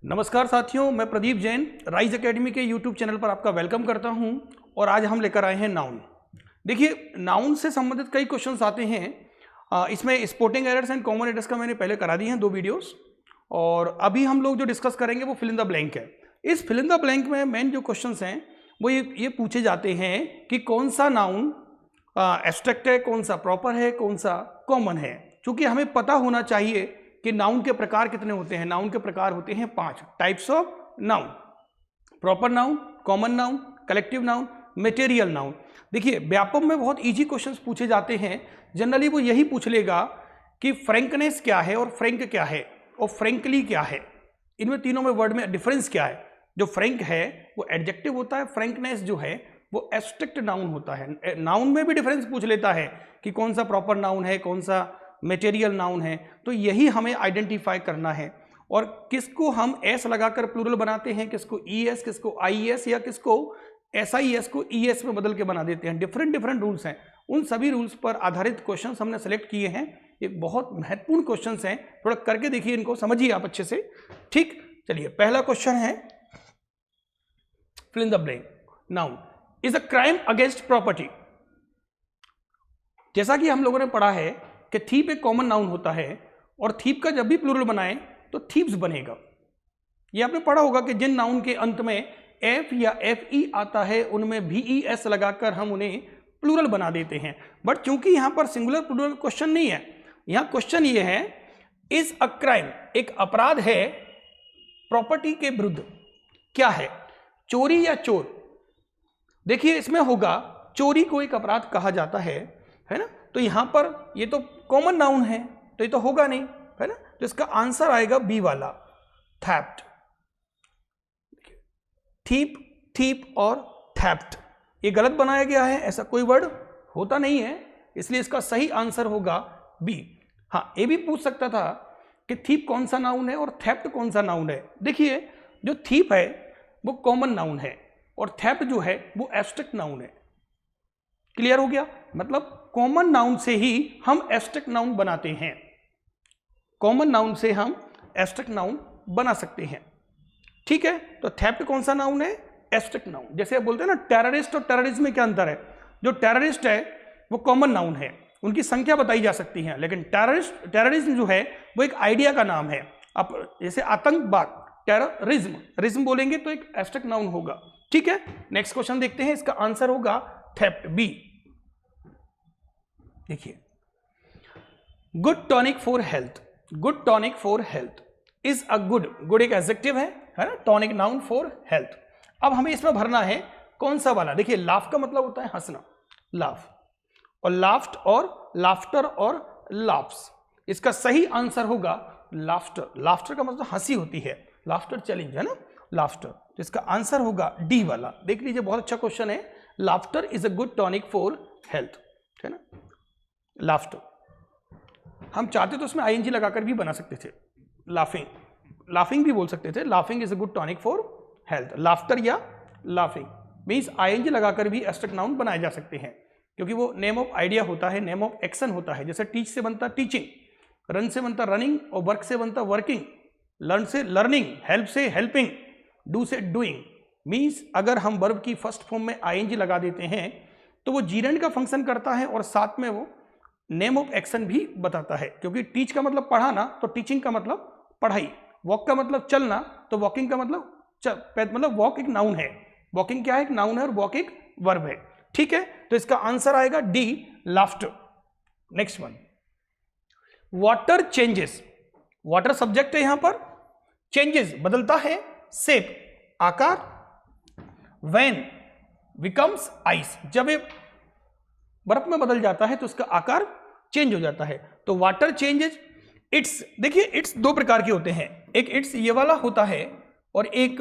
नमस्कार साथियों, मैं प्रदीप जैन राइज एकेडमी के यूट्यूब चैनल पर आपका वेलकम करता हूं। और आज हम लेकर आए हैं नाउन। देखिए, नाउन से संबंधित कई क्वेश्चंस आते हैं। इसमें sporting errors and common errors का मैंने पहले करा दी हैं 2 वीडियोस, और अभी हम लोग जो डिस्कस करेंगे वो फिल इन द ब्लैंक है। इस फिल इन द ब्लैंक में मेन जो क्वेश्चंस हैं वो ये पूछे जाते हैं कि कौन सा नाउन एब्स्ट्रैक्ट है, कौन सा प्रॉपर है, कौन सा कॉमन है। चूंकि हमें पता होना चाहिए कि नाउन के प्रकार कितने होते हैं। नाउन के प्रकार होते हैं 5 types of noun: proper noun, common noun, collective noun, material noun. देखिए, व्यापक में बहुत इजी क्वेश्चंस पूछे जाते हैं। जनरली वो यही पूछ लेगा कि फ्रैंकनेस क्या है और फ्रैंक क्या है और फ्रैंकली क्या है। इनमें तीनों में वर्ड में डिफरेंस क्या है। जो फ्रैंक है वो एडजेक्टिव होता है, फ्रैंकनेस जो है वो एब्स्ट्रैक्ट नाउन होता है। नाउन में भी डिफरेंस पूछ लेता है कि कौन सा प्रॉपर नाउन है, कौन सा मटेरियल नाउन है। तो यही हमें आइडेंटिफाई करना है। और किसको हम एस लगाकर प्लूरल बनाते हैं, किसको ईएस, किसको आईएस, या किसको एसआईएस को ईएस में बदल के बना देते हैं। डिफरेंट रूल्स हैं। उन सभी रूल्स पर आधारित क्वेश्चंस हमने सेलेक्ट किए हैं। ये बहुत महत्वपूर्ण क्वेश्चंस हैं, थोड़ा करके देखिए, इनको समझिए आप अच्छे से। ठीक, चलिए पहला क्वेश्चन है, fill in the blank. Noun is a crime against property. जैसा कि हम लोगों ने पढ़ा है कि थीप एक कॉमन नाउन होता है, और थीप का जब भी प्लूरल बनाएं तो थीप्स बनेगा। ये आपने पढ़ा होगा कि जिन नाउन के अंत में एफ या एफ ई आता है उनमें VES लगाकर हम उन्हें प्लूरल बना देते हैं। बट चूंकि यहां पर सिंगुलर प्लूरल क्वेश्चन नहीं है, यहां क्वेश्चन ये है इज अ क्राइम, एक अपराध है प्रॉपर्टी के विरुद्ध। क्या है, चोरी या चोर। देखिए, इसमें होगा चोरी को एक अपराध कहा जाता है ना। तो यहां पर ये तो कॉमन नाउन है तो ये तो होगा नहीं, है ना। तो इसका आंसर आएगा बी वाला, थेफ्ट। थीप, थीप और थेफ्ट ये गलत बनाया गया है, ऐसा कोई वर्ड होता नहीं है, इसलिए इसका सही आंसर होगा बी। हाँ, ये भी पूछ सकता था कि थीप कौन सा नाउन है और थेफ्ट कौन सा नाउन है। देखिए, जो थीप है वो कॉमन नाउन है और थेफ्ट जो है वो एब्स्ट्रैक्ट नाउन है। क्लियर हो गया। मतलब कॉमन नाउन से ही हम एब्स्ट्रैक्ट नाउन बनाते हैं। कॉमन नाउन से हम एब्स्ट्रैक्ट नाउन बना सकते हैं। ठीक है, तो थेफ्ट कौन सा नाउन है, एब्स्ट्रैक्ट नाउन। जैसे आप बोलते हैं ना टेररिस्ट और टेररिज्म में क्या अंतर है। जो टेररिस्ट है वो कॉमन नाउन है, उनकी संख्या बताई जा सकती है, लेकिन टेररिज्म जो है वो एक आइडिया का नाम है। आप जैसे आतंकवाद, टेररिज्म, रिज्म बोलेंगे तो एक एब्स्ट्रैक्ट नाउन होगा। ठीक है, नेक्स्ट क्वेश्चन देखते हैं, इसका आंसर होगा थेफ्ट, बी। देखिए, good tonic for health. Good tonic for health is a good एक एडजेक्टिव है ना, टॉनिक नाउन फॉर हेल्थ। अब हमें इसमें भरना है कौन सा वाला। देखिए, लाफ का मतलब होता है हंसना, लाफ, और लाफ्ट और लाफ्टर और लाफ्स। इसका सही आंसर होगा लाफ्टर। लाफ्टर का मतलब हंसी होती है, लाफ्टर चैलेंज है ना, लाफ्टर। तो इसका आंसर होगा डी वाला। देख लीजिए, बहुत अच्छा क्वेश्चन है। Laughter is a good tonic for health, है ना, लाफ्टर। हम चाहते तो उसमें ING लगाकर भी बना सकते थे, लाफिंग, लाफिंग भी बोल सकते थे। Laughing is a good tonic for health. Laughter या लाफिंग मीन्स ING लगाकर भी एब्स्ट्रैक्ट नाउन बनाए जा सकते हैं, क्योंकि वो नेम ऑफ आइडिया होता है, नेम ऑफ एक्शन होता है। जैसे टीच से बनता टीचिंग, रन से बनता रनिंग, और वर्क से बनता वर्किंग, लर्न से लर्निंग, हेल्प से हेल्पिंग, डू से डूइंग। मीन्स अगर हम वर्ब की फर्स्ट फॉर्म में ING लगा देते हैं तो वो जीरेंड का फंक्शन करता है और साथ में वो नेम ऑफ एक्शन भी बताता है। क्योंकि टीच का मतलब पढ़ाना, तो टीचिंग का मतलब पढ़ाई। वॉक का मतलब चलना, तो वॉकिंग का मतलब वॉक एक नाउन है। वॉकिंग क्या है, एक नाउन है, और वॉक एक वर्ब है। ठीक है, तो इसका आंसर आएगा D, laughter. Next one, water changes. Water subject है यहां पर, चेंजेस बदलता है, शेप आकार, व्हेन बिकम्स आइस, जब ये बर्फ में बदल जाता है तो उसका आकार चेंज हो जाता है। तो वाटर चेंजेस इट्स। देखिए, इट्स 2 प्रकार के होते हैं, एक इट्स ये वाला होता है और एक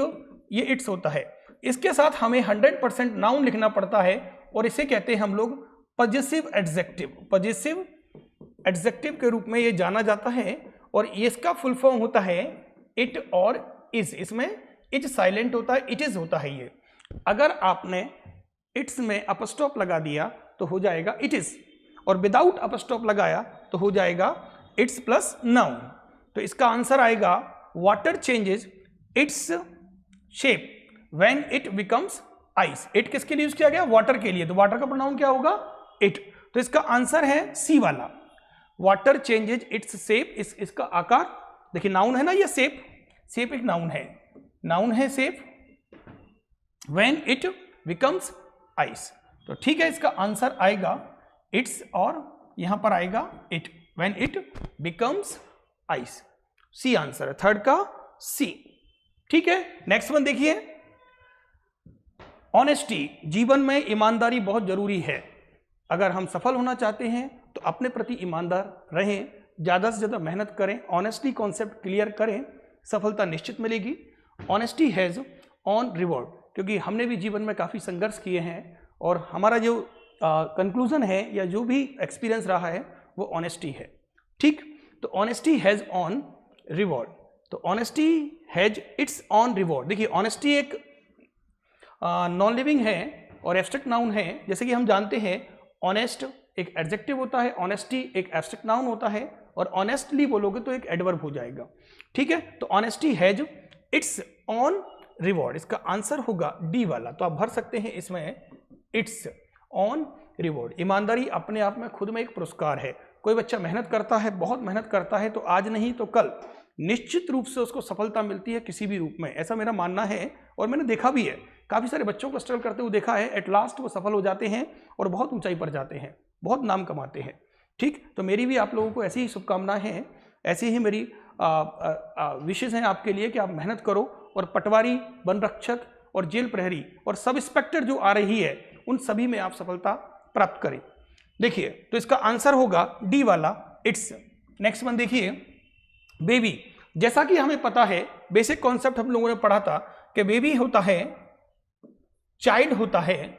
ये इट्स होता है। इसके साथ हमें 100% नाउन लिखना पड़ता है और इसे कहते हैं हम लोग पजेसिव एडजेक्टिव। पजेसिव एडजेक्टिव के रूप में ये जाना जाता है, और इसका फुल फॉर्म होता है इट और इज। इसमें इज साइलेंट होता है, इट इज होता है ये। अगर आपने इट्स में अपस्टॉप लगा दिया तो हो जाएगा इट इज, और विदाउट अपस्टॉप लगाया तो हो जाएगा इट्स प्लस नाउन। तो इसका आंसर आएगा water changes its shape when it becomes ice. It किसके लिए यूज किया गया? वाटर के लिए, तो वाटर का प्रोनाउन क्या होगा? इट। तो इसका आंसर है सी वाला, वाटर चेंजेज इट्स शेप, इसका आकार। देखिए नाउन है ना ये शेप, शेप एक नाउन है, नाउन है shape, when it becomes ice. तो ठीक है, इसका आंसर आएगा इट्स और यहां पर आएगा it, when it becomes ice. C answer है, थर्ड का सी। ठीक है, नेक्स्ट वन देखिए, ऑनेस्टी, जीवन में ईमानदारी बहुत जरूरी है। अगर हम सफल होना चाहते हैं तो अपने प्रति ईमानदार रहें, ज़्यादा से ज़्यादा मेहनत करें, ऑनेस्टली कॉन्सेप्ट क्लियर करें, सफलता निश्चित मिलेगी। ऑनेस्टी हैज़ ऑन रिवॉर्ड, क्योंकि हमने भी जीवन में काफ़ी संघर्ष किए हैं और हमारा जो कंक्लूजन है या जो भी एक्सपीरियंस रहा है वो ऑनेस्टी है। ठीक, तो ऑनेस्टी हैज़ ऑन रिवॉर्ड, तो honesty has its on reward. देखिए ऑनेस्टी एक नॉन लिविंग है और एब्स्ट्रैक्ट नाउन है। जैसे कि हम जानते हैं ऑनेस्ट एक एडजेक्टिव होता है, ऑनेस्टी एक एब्स्ट्रैक्ट नाउन होता है, और ऑनेस्टली बोलोगे तो एक एडवर्ब हो जाएगा। ठीक है, तो honesty has its on reward, इसका आंसर होगा डी वाला। तो आप भर सकते हैं इसमें इट्स ऑन रिवॉर्ड। ईमानदारी अपने आप में खुद में एक पुरस्कार है। कोई बच्चा मेहनत करता है, बहुत मेहनत करता है, तो आज नहीं तो कल निश्चित रूप से उसको सफलता मिलती है किसी भी रूप में, ऐसा मेरा मानना है। और मैंने देखा भी है, काफ़ी सारे बच्चों को स्ट्रगल करते हुए देखा है, एट लास्ट वो सफल हो जाते हैं और बहुत ऊंचाई पर जाते हैं, बहुत नाम कमाते हैं। ठीक, तो मेरी भी आप लोगों को ऐसी ही शुभकामनाएं हैं, ऐसी ही मेरी विशेष हैं आपके लिए कि आप मेहनत करो और पटवारी, वन रक्षक और जेल प्रहरी और सब इंस्पेक्टर जो आ रही है उन सभी में आप सफलता प्राप्त करें। देखिए, तो इसका आंसर होगा डी वाला, इट्स। नेक्स्ट वन देखिए, बेबी। जैसा कि हमें पता है, बेसिक कॉन्सेप्ट हम लोगों ने पढ़ा था कि बेबी होता है, चाइल्ड होता है,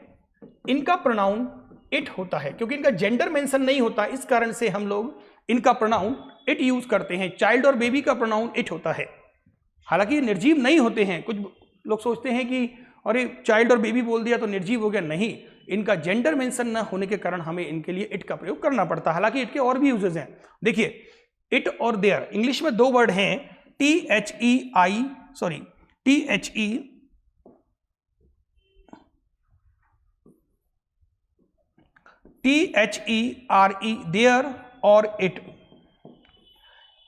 इनका प्रोनाउन इट होता है, क्योंकि इनका जेंडर मेंशन नहीं होता, इस कारण से हम लोग इनका प्रोनाउन इट यूज करते हैं। चाइल्ड और बेबी का प्रोनाउन इट होता है। हालांकि ये निर्जीव नहीं होते हैं। कुछ लोग सोचते हैं कि अरे चाइल्ड और बेबी बोल दिया तो निर्जीव हो गया, नहीं, इनका जेंडर मेंशन न होने के कारण हमें इनके लिए इट का प्रयोग करना पड़ता है। हालांकि इट के और भी यूजेस हैं। देखिए, इट और देयर, इंग्लिश में दो वर्ड हैं, THERE, देयर और इट।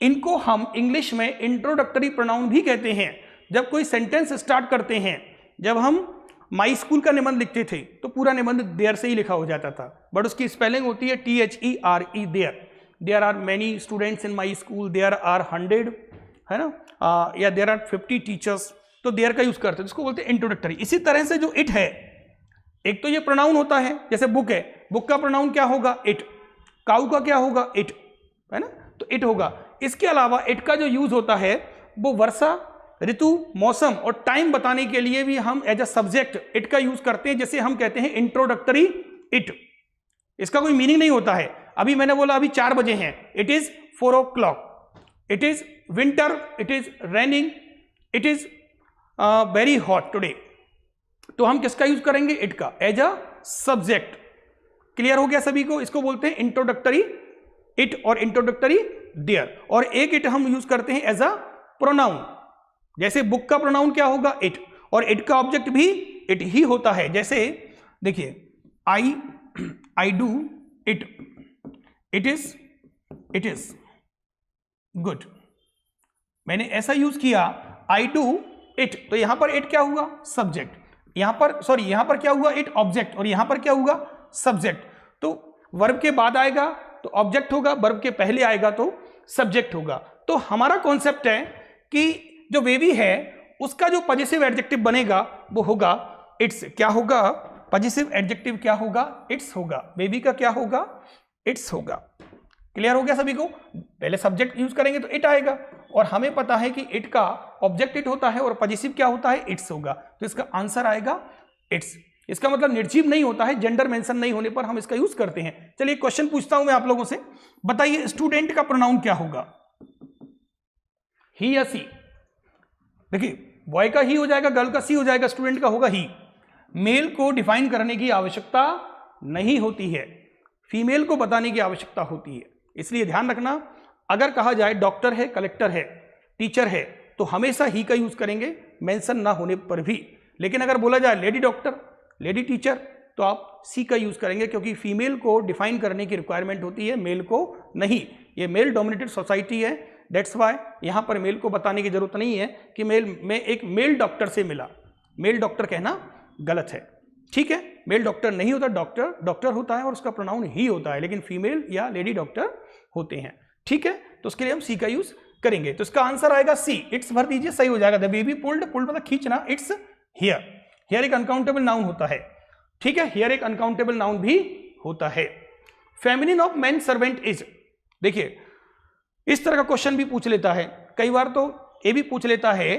इनको हम इंग्लिश में इंट्रोडक्टरी प्रोनाउन भी कहते हैं। जब कोई सेंटेंस स्टार्ट करते हैं, जब हम माई स्कूल का निबंध लिखते थे तो पूरा निबंध देयर से ही लिखा हो जाता था, बट उसकी स्पेलिंग होती है THERE, there. There are many students in my school, there are 100, है ना, या देयर आर 50 टीचर्स, तो देयर का यूज करते हैं, इसको बोलते हैं इंट्रोडक्टरी। इसी तरह से जो इट है, एक तो ये प्रोनाउन होता है, जैसे बुक है, बुक का प्रोनाउन क्या होगा? इट। काऊ का क्या होगा? इट, है ना, तो इट होगा। इसके अलावा इट का जो यूज होता है वो वर्षा ऋतु, मौसम और टाइम बताने के लिए भी हम एज अ सब्जेक्ट इट का यूज करते हैं। जैसे हम कहते हैं इंट्रोडक्टरी इट, इसका कोई मीनिंग नहीं होता है। अभी मैंने बोला अभी 4 बजे हैं, it is 4 o'clock, it is winter, it is raining, it is very hot today, तो हम किसका यूज करेंगे? इट का, एज अ सब्जेक्ट। क्लियर हो गया सभी को? इसको बोलते हैं इंट्रोडक्टरी इट और इंट्रोडक्टरी देयर। और एक इट हम यूज करते हैं एज अ प्रोनाउन, जैसे बुक का प्रोनाउन क्या होगा? इट, और इट का ऑब्जेक्ट भी इट ही होता है। जैसे देखिए, I do it, it is good. मैंने ऐसा यूज किया, आई डू इट, तो यहां पर इट क्या हुआ? सब्जेक्ट। यहां पर क्या हुआ? इट ऑब्जेक्ट, और यहां पर क्या हुआ? सब्जेक्ट। तो वर्ब के बाद आएगा तो ऑब्जेक्ट होगा, वर्ब के पहले आएगा तो सब्जेक्ट होगा। तो हमारा कॉन्सेप्ट है कि जो बेबी है उसका जो पॉजिटिव एडजेक्टिव बनेगा वो होगा इट्स। क्या होगा? पॉजिटिव एडजेक्टिव क्या होगा? इट्स होगा। बेबी का क्या होगा? इट्स होगा। क्लियर हो गया सभी को? पहले सब्जेक्ट यूज करेंगे तो इट आएगा, और हमें पता है कि इट का ऑब्जेक्ट इट होता है और पॉजिटिव क्या होता है? इट्स होगा। तो इसका आंसर आएगा इट्स। इसका मतलब निर्जीव नहीं होता है, जेंडर मेंशन नहीं होने पर हम इसका यूज करते हैं। चलिए क्वेश्चन पूछता हूं मैं आप लोगों से, बताइए स्टूडेंट का प्रोनाउन क्या होगा? ही या सी? देखिए, बॉय का ही हो जाएगा, गर्ल का सी हो जाएगा, स्टूडेंट का होगा ही। मेल को डिफाइन करने की आवश्यकता नहीं होती है, फीमेल को बताने की आवश्यकता होती है। इसलिए ध्यान रखना, अगर कहा जाए डॉक्टर है, कलेक्टर है, टीचर है, तो हमेशा ही का यूज करेंगे मेंशन ना होने पर भी। लेकिन अगर बोला जाए लेडी डॉक्टर, लेडी टीचर, तो आप सी का यूज करेंगे, क्योंकि फीमेल को डिफाइन करने की रिक्वायरमेंट होती है, मेल को नहीं। ये मेल डोमिनेटेड सोसाइटी है, दैट्स वाई यहाँ पर मेल को बताने की जरूरत नहीं है कि मेल में एक मेल डॉक्टर से मिला। मेल डॉक्टर कहना गलत है, ठीक है। मेल डॉक्टर नहीं होता, डॉक्टर डॉक्टर होता है और उसका प्रोनाउन ही होता है, लेकिन फीमेल या लेडी डॉक्टर होते हैं, ठीक है। तो उसके लिए हम सी का यूज करेंगे। तो इसका आंसर आएगा सी। इट्स भर दीजिए, सही हो जाएगा। द बेबी पुल्ड, पुल्ड मतलब खींचना, इट्स हियर। हियर एक अनकाउंटेबल नाउन होता है, ठीक है। हियर एक अनकाउंटेबल नाउन भी होता है। Feminine of man servant is, देखिए इस तरह का क्वेश्चन भी पूछ लेता है कई बार। तो ये भी पूछ लेता है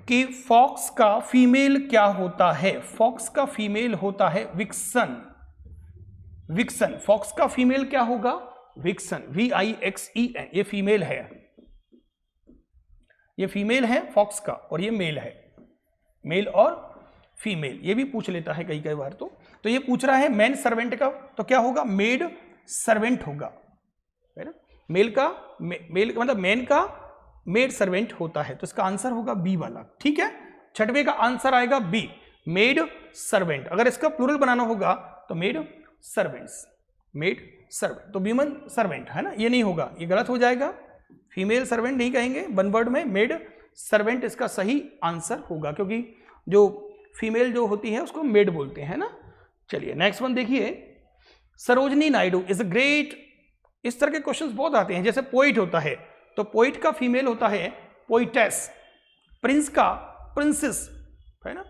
कि फॉक्स का फीमेल क्या होता है। फॉक्स का फीमेल होता है विक्सन। विक्सन, फॉक्स का फीमेल क्या होगा? Vixen, VIXEN। ये फीमेल है, ये फीमेल है फॉक्स का, और ये मेल है, मेल और फीमेल। ये भी पूछ लेता है कई बार। तो ये पूछ रहा है मैन सर्वेंट का, तो क्या होगा? मेड सर्वेंट होगा, है ना। मेल का मतलब मैन का मेड सर्वेंट होता है, तो इसका आंसर होगा बी वाला, ठीक है। छठवें का आंसर आएगा बी, मेड सर्वेंट। अगर इसका प्लूरल बनाना होगा तो मेड सर्वेंट्स, मेड सर्वेंट, तो वीमन सर्वेंट, है ना। ये नहीं होगा, ये गलत हो जाएगा। फीमेल सर्वेंट नहीं कहेंगे, वन वर्ड में मेड सर्वेंट इसका सही आंसर होगा, क्योंकि जो फीमेल जो होती है उसको मेड बोलते हैं ना। चलिए नेक्स्ट वन देखिए। Sarojini Naidu is a great, इस तरह के क्वेश्चंस बहुत आते हैं। जैसे पोइट होता है, तो पोइट का फीमेल होता है पोइटेस। प्रिंस का प्रिंसेस, है ना।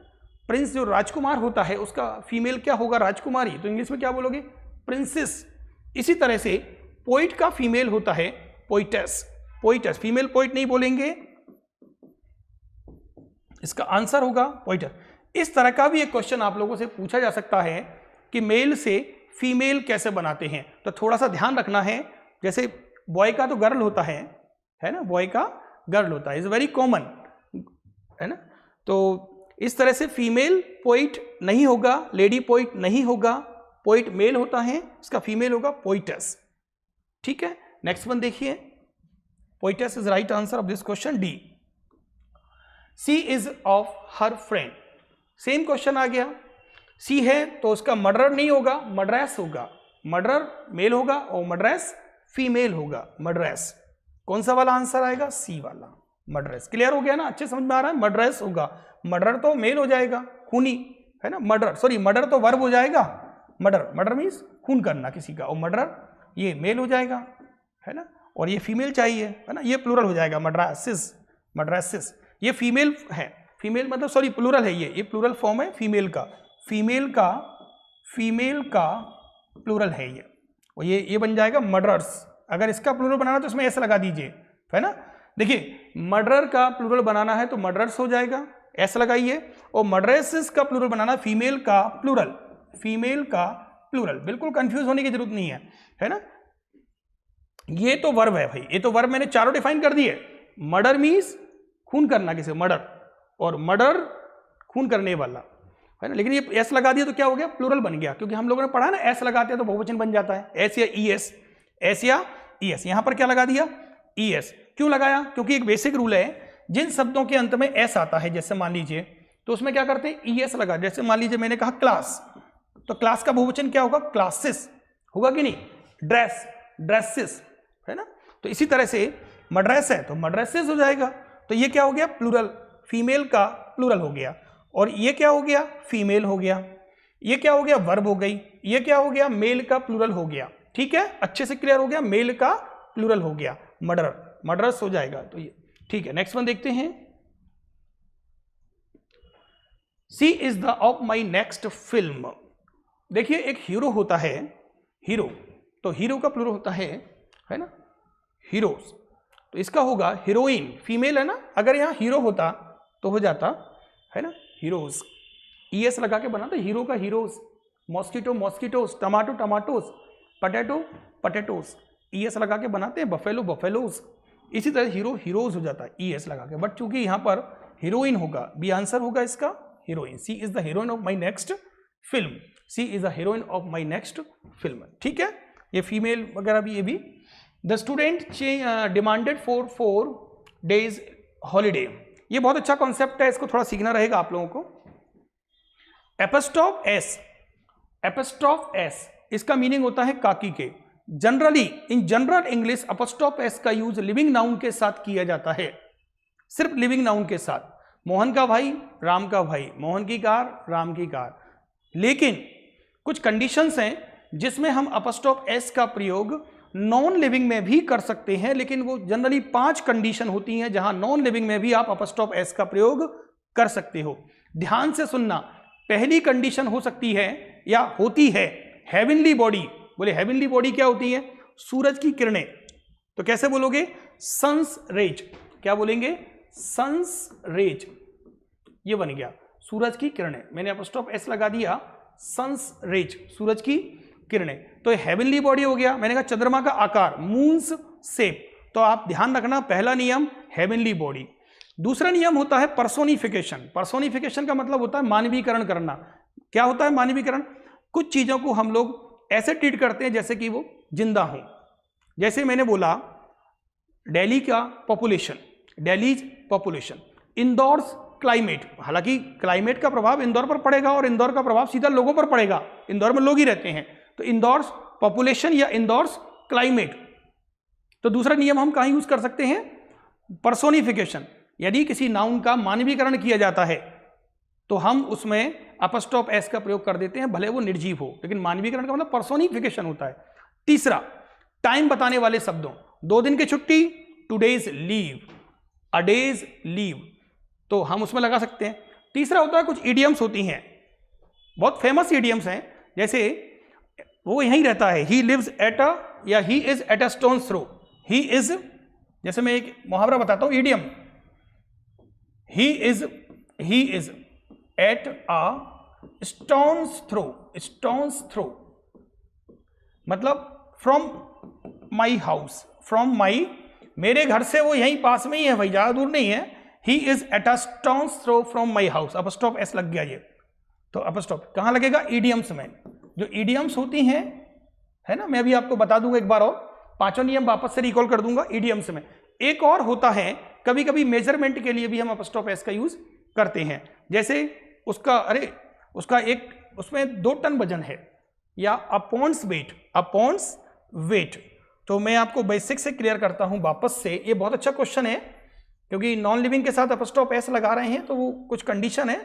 प्रिंस जो राजकुमार होता है उसका फीमेल क्या होगा? राजकुमारी। तो इंग्लिश में क्या बोलोगे? प्रिंसेस। इसी तरह से पोइट का फीमेल होता है पोइटेस। पोइटेस, फीमेल पोइट नहीं बोलेंगे, इसका आंसर होगा पोइटर। इस तरह का भी एक क्वेश्चन आप लोगों से पूछा जा सकता है कि मेल से फीमेल कैसे बनाते हैं। तो थोड़ा सा ध्यान रखना है। जैसे बॉय का तो गर्ल होता है ना, बॉय का गर्ल होता है, इज वेरी कॉमन, है ना। तो इस तरह से फीमेल पोइट नहीं होगा, लेडी पोइट नहीं होगा, पोइट मेल होता है, इसका फीमेल होगा पोइटेस, ठीक है। नेक्स्ट वन देखिए। Poetess is right answer of this question, D. She is of her friend, same question आ गया। सी है तो उसका मर्डरर नहीं होगा, मर्डरेस होगा। मर्डरर मेल होगा और मर्डरेस फीमेल होगा, मर्डरेस। कौन सा वाला आंसर आएगा? सी वाला, मर्डरेस। क्लियर हो गया ना, अच्छे समझ में आ रहा है। मर्डरेस होगा, मर्डर तो मेल हो जाएगा, खूनी, है ना। मर्डर, सॉरी मर्डर तो वर्ब हो जाएगा। मर्डर, मर्डर मीन्स खून करना किसी का, और मर्डर ये मेल हो जाएगा, है ना। और ये फीमेल चाहिए, है ना, ये प्लूरल हो जाएगा, मर्डरेसिस, मर्डरेसिस। ये फीमेल है, फीमेल मतलब सॉरी प्लूरल है, ये प्लूरल फॉर्म है फीमेल का, फीमेल का प्लूरल है ये। और ये बन जाएगा मर्डरर्स। अगर इसका प्लूरल बनाना तो इसमें एस लगा दीजिए, है ना। देखिए मर्डर का प्लूरल बनाना है तो मर्डरर्स हो जाएगा, एस लगाइए। और मर्डरेसिस का प्लूरल बनाना, फीमेल का प्लूरल, फीमेल का प्लूरल। बिल्कुल कंफ्यूज होने की जरूरत नहीं है ना। ये तो वर्ब है भाई, ये तो वर्ब मैंने चारों डिफाइन कर दिए। मर्डर मीन्स खून करना किसी, मर्डर, और मर्डर खून करने वाला, है ना। लेकिन ये एस लगा दिया तो क्या हो गया? प्लूरल बन गया, क्योंकि हम लोगों ने पढ़ा ना, एस लगाते हैं तो बहुवचन बन जाता है, एस या ई एस, एस या ई एस। यहां पर क्या लगा दिया? E S. क्यों लगाया? क्योंकि एक बेसिक रूल है, जिन शब्दों के अंत में एस आता है, जैसे मान लीजिए, तो उसमें क्या करते हैं? ई एस लगा। जैसे मान लीजिए मैंने कहा क्लास, तो क्लास का बहुवचन क्या होगा? क्लासेस होगा कि नहीं? ड्रेस, ड्रेसेस, है ना। तो इसी तरह से मर्डरेस है तो मर्डरेसेस हो जाएगा। तो ये क्या हो गया? प्लूरल, फीमेल का प्लूरल हो गया। और ये क्या हो गया? फीमेल हो गया। ये क्या हो गया? वर्ब हो गई। ये क्या हो गया? मेल का प्लूरल हो गया, ठीक है। अच्छे से क्लियर हो गया, मेल का प्लूरल हो गया, मर्डर, मर्डरस हो जाएगा। तो ये ठीक है। नेक्स्ट वन देखते हैं। She is the of my next film. देखिए एक हीरो होता है, हीरो, तो हीरो का प्लूरल होता है ना, हीरोज। तो इसका होगा हीरोइन, फीमेल है ना। अगर यहाँ हीरो होता तो हो जाता, है ना, हीरोज। ईएस लगा के बनाता हीरो का heroes, mosquito mosquitoes, tomato tomatoes, potato potatoes, E लगा के बनाते हैं, बफेलो बफेलोस। इसी तरह हीरो हीरोज हो जाता है ईएस लगा के। बट चूंकि यहाँ पर हीरोइन होगा, बी आंसर होगा इसका heroine. She is the heroine of my next film, she is the heroine of my next film, ठीक है। ये फीमेल वगैरह भी, ये भी। The student demanded for 4 days holiday. ये बहुत अच्छा कॉन्सेप्ट है, इसको थोड़ा सीखना रहेगा आप लोगों को। एपोस्ट्रोफ एस, एपोस्ट्रोफ एस इसका मीनिंग होता है काकी के। Generally in general English apostrophe S का यूज लिविंग नाउन के साथ किया जाता है, सिर्फ लिविंग नाउन के साथ। मोहन का भाई, राम का भाई, मोहन की कार, राम की कार। लेकिन कुछ कंडीशंस हैं जिसमें हम एपोस्ट्रोफ एस का प्रयोग नॉन लिविंग में भी कर सकते हैं, लेकिन वो जनरली 5 कंडीशन होती हैं जहां नॉन लिविंग में भी आप एपोस्ट्रोफ एस का प्रयोग कर सकते हो। ध्यान से सुनना। पहली कंडीशन हो सकती है या होती है हेवनली बॉडी। बोले हेवनली बॉडी क्या होती है? सूरज की किरणें। तो कैसे बोलोगे? Sun's rays. क्या बोलेंगे? Sun's rays. ये बन गया सूरज की किरणें, मैंने एपोस्ट्रोफ एस लगा दिया, सन्स रेज, सूरज की किरणें। तो हेवनली बॉडी हो गया। मैंने कहा चंद्रमा का आकार, मून्स शेप। तो आप ध्यान रखना, पहला नियम हेवनली बॉडी। दूसरा नियम होता है पर्सोनिफिकेशन। पर्सोनिफिकेशन का मतलब होता है मानवीकरण करना। क्या होता है मानवीकरण? कुछ चीजों को हम लोग ऐसे ट्रीट करते हैं जैसे कि वो जिंदा हो। जैसे मैंने बोला दिल्ली का population, Delhi's population, Indore climate. हालांकि क्लाइमेट का प्रभाव इंदौर पर पड़ेगा और इंदौर का प्रभाव सीधा लोगों पर पड़ेगा, इंदौर में लोग ही रहते हैं। तो इंदौर पॉपुलेशन या इंदौर क्लाइमेट। तो दूसरा नियम हम कहां यूज कर सकते हैं? पर्सोनिफिकेशन। यदि किसी नाउन का मानवीकरण किया जाता है तो हम उसमें एपोस्ट्रोफ एस का प्रयोग कर देते हैं, भले वो निर्जीव हो, लेकिन मानवीकरण का मतलब पर्सोनिफिकेशन होता है। तीसरा, टाइम बताने वाले शब्दों। 2 दिन की छुट्टी, 2 days लीव, अ डेज लीव, तो हम उसमें लगा सकते हैं। तीसरा होता है कुछ इडियम्स होती हैं, बहुत फेमस इडियम्स हैं, जैसे वो यहीं रहता है, ही लिव्स एट अ, या he is at a stone's throw. He is, जैसे मैं एक मुहावरा बताता हूं, idiom, he is at a stone's throw. Stone's throw मतलब from my house, from my, मेरे घर से वो यहीं पास में ही है भाई, ज्यादा दूर नहीं है। He is at a stone's throw from my house. Apostrophe S लग गया ये। तो एपोस्ट्रोफ कहां लगेगा? इडियम्स में। जो इडियम्स होती हैं, है ना, मैं अभी आपको बता दूंगा एक बार और, 5 नियम वापस से रिकॉल कर दूंगा इडियम्स में। एक और होता है, कभी कभी मेजरमेंट के लिए भी हम एपोस्ट्रोफ एस का यूज करते हैं। जैसे उसका, अरे उसका एक, उसमें 2 टन वजन है, या अपॉन्स वेट, अपॉन्स वेट। तो मैं आपको बेसिक से क्लियर करता हूं वापस से। ये बहुत अच्छा क्वेश्चन है, क्योंकि नॉन लिविंग के साथ एपोस्ट्रोफ एस लगा रहे हैं, तो वो कुछ कंडीशन है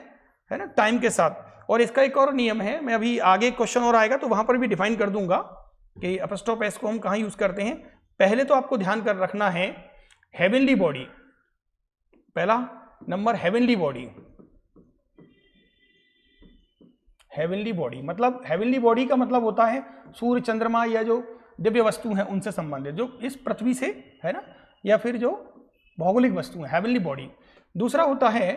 ना, टाइम के साथ। और इसका एक और नियम है, मैं अभी आगे क्वेश्चन और आएगा तो वहां पर भी डिफाइन कर दूंगा कि एपोस्ट्रोफ एस को हम कहां यूज करते हैं। पहले तो आपको ध्यान कर रखना है हेवनली बॉडी। पहला number heavenly body. Heavenly body मतलब, हेवनली बॉडी का मतलब होता है सूर्य, चंद्रमा या जो दिव्य वस्तु हैं उनसे संबंधित, जो इस पृथ्वी से है ना, या फिर जो भौगोलिक वस्तु है, हेवनली बॉडी। दूसरा होता है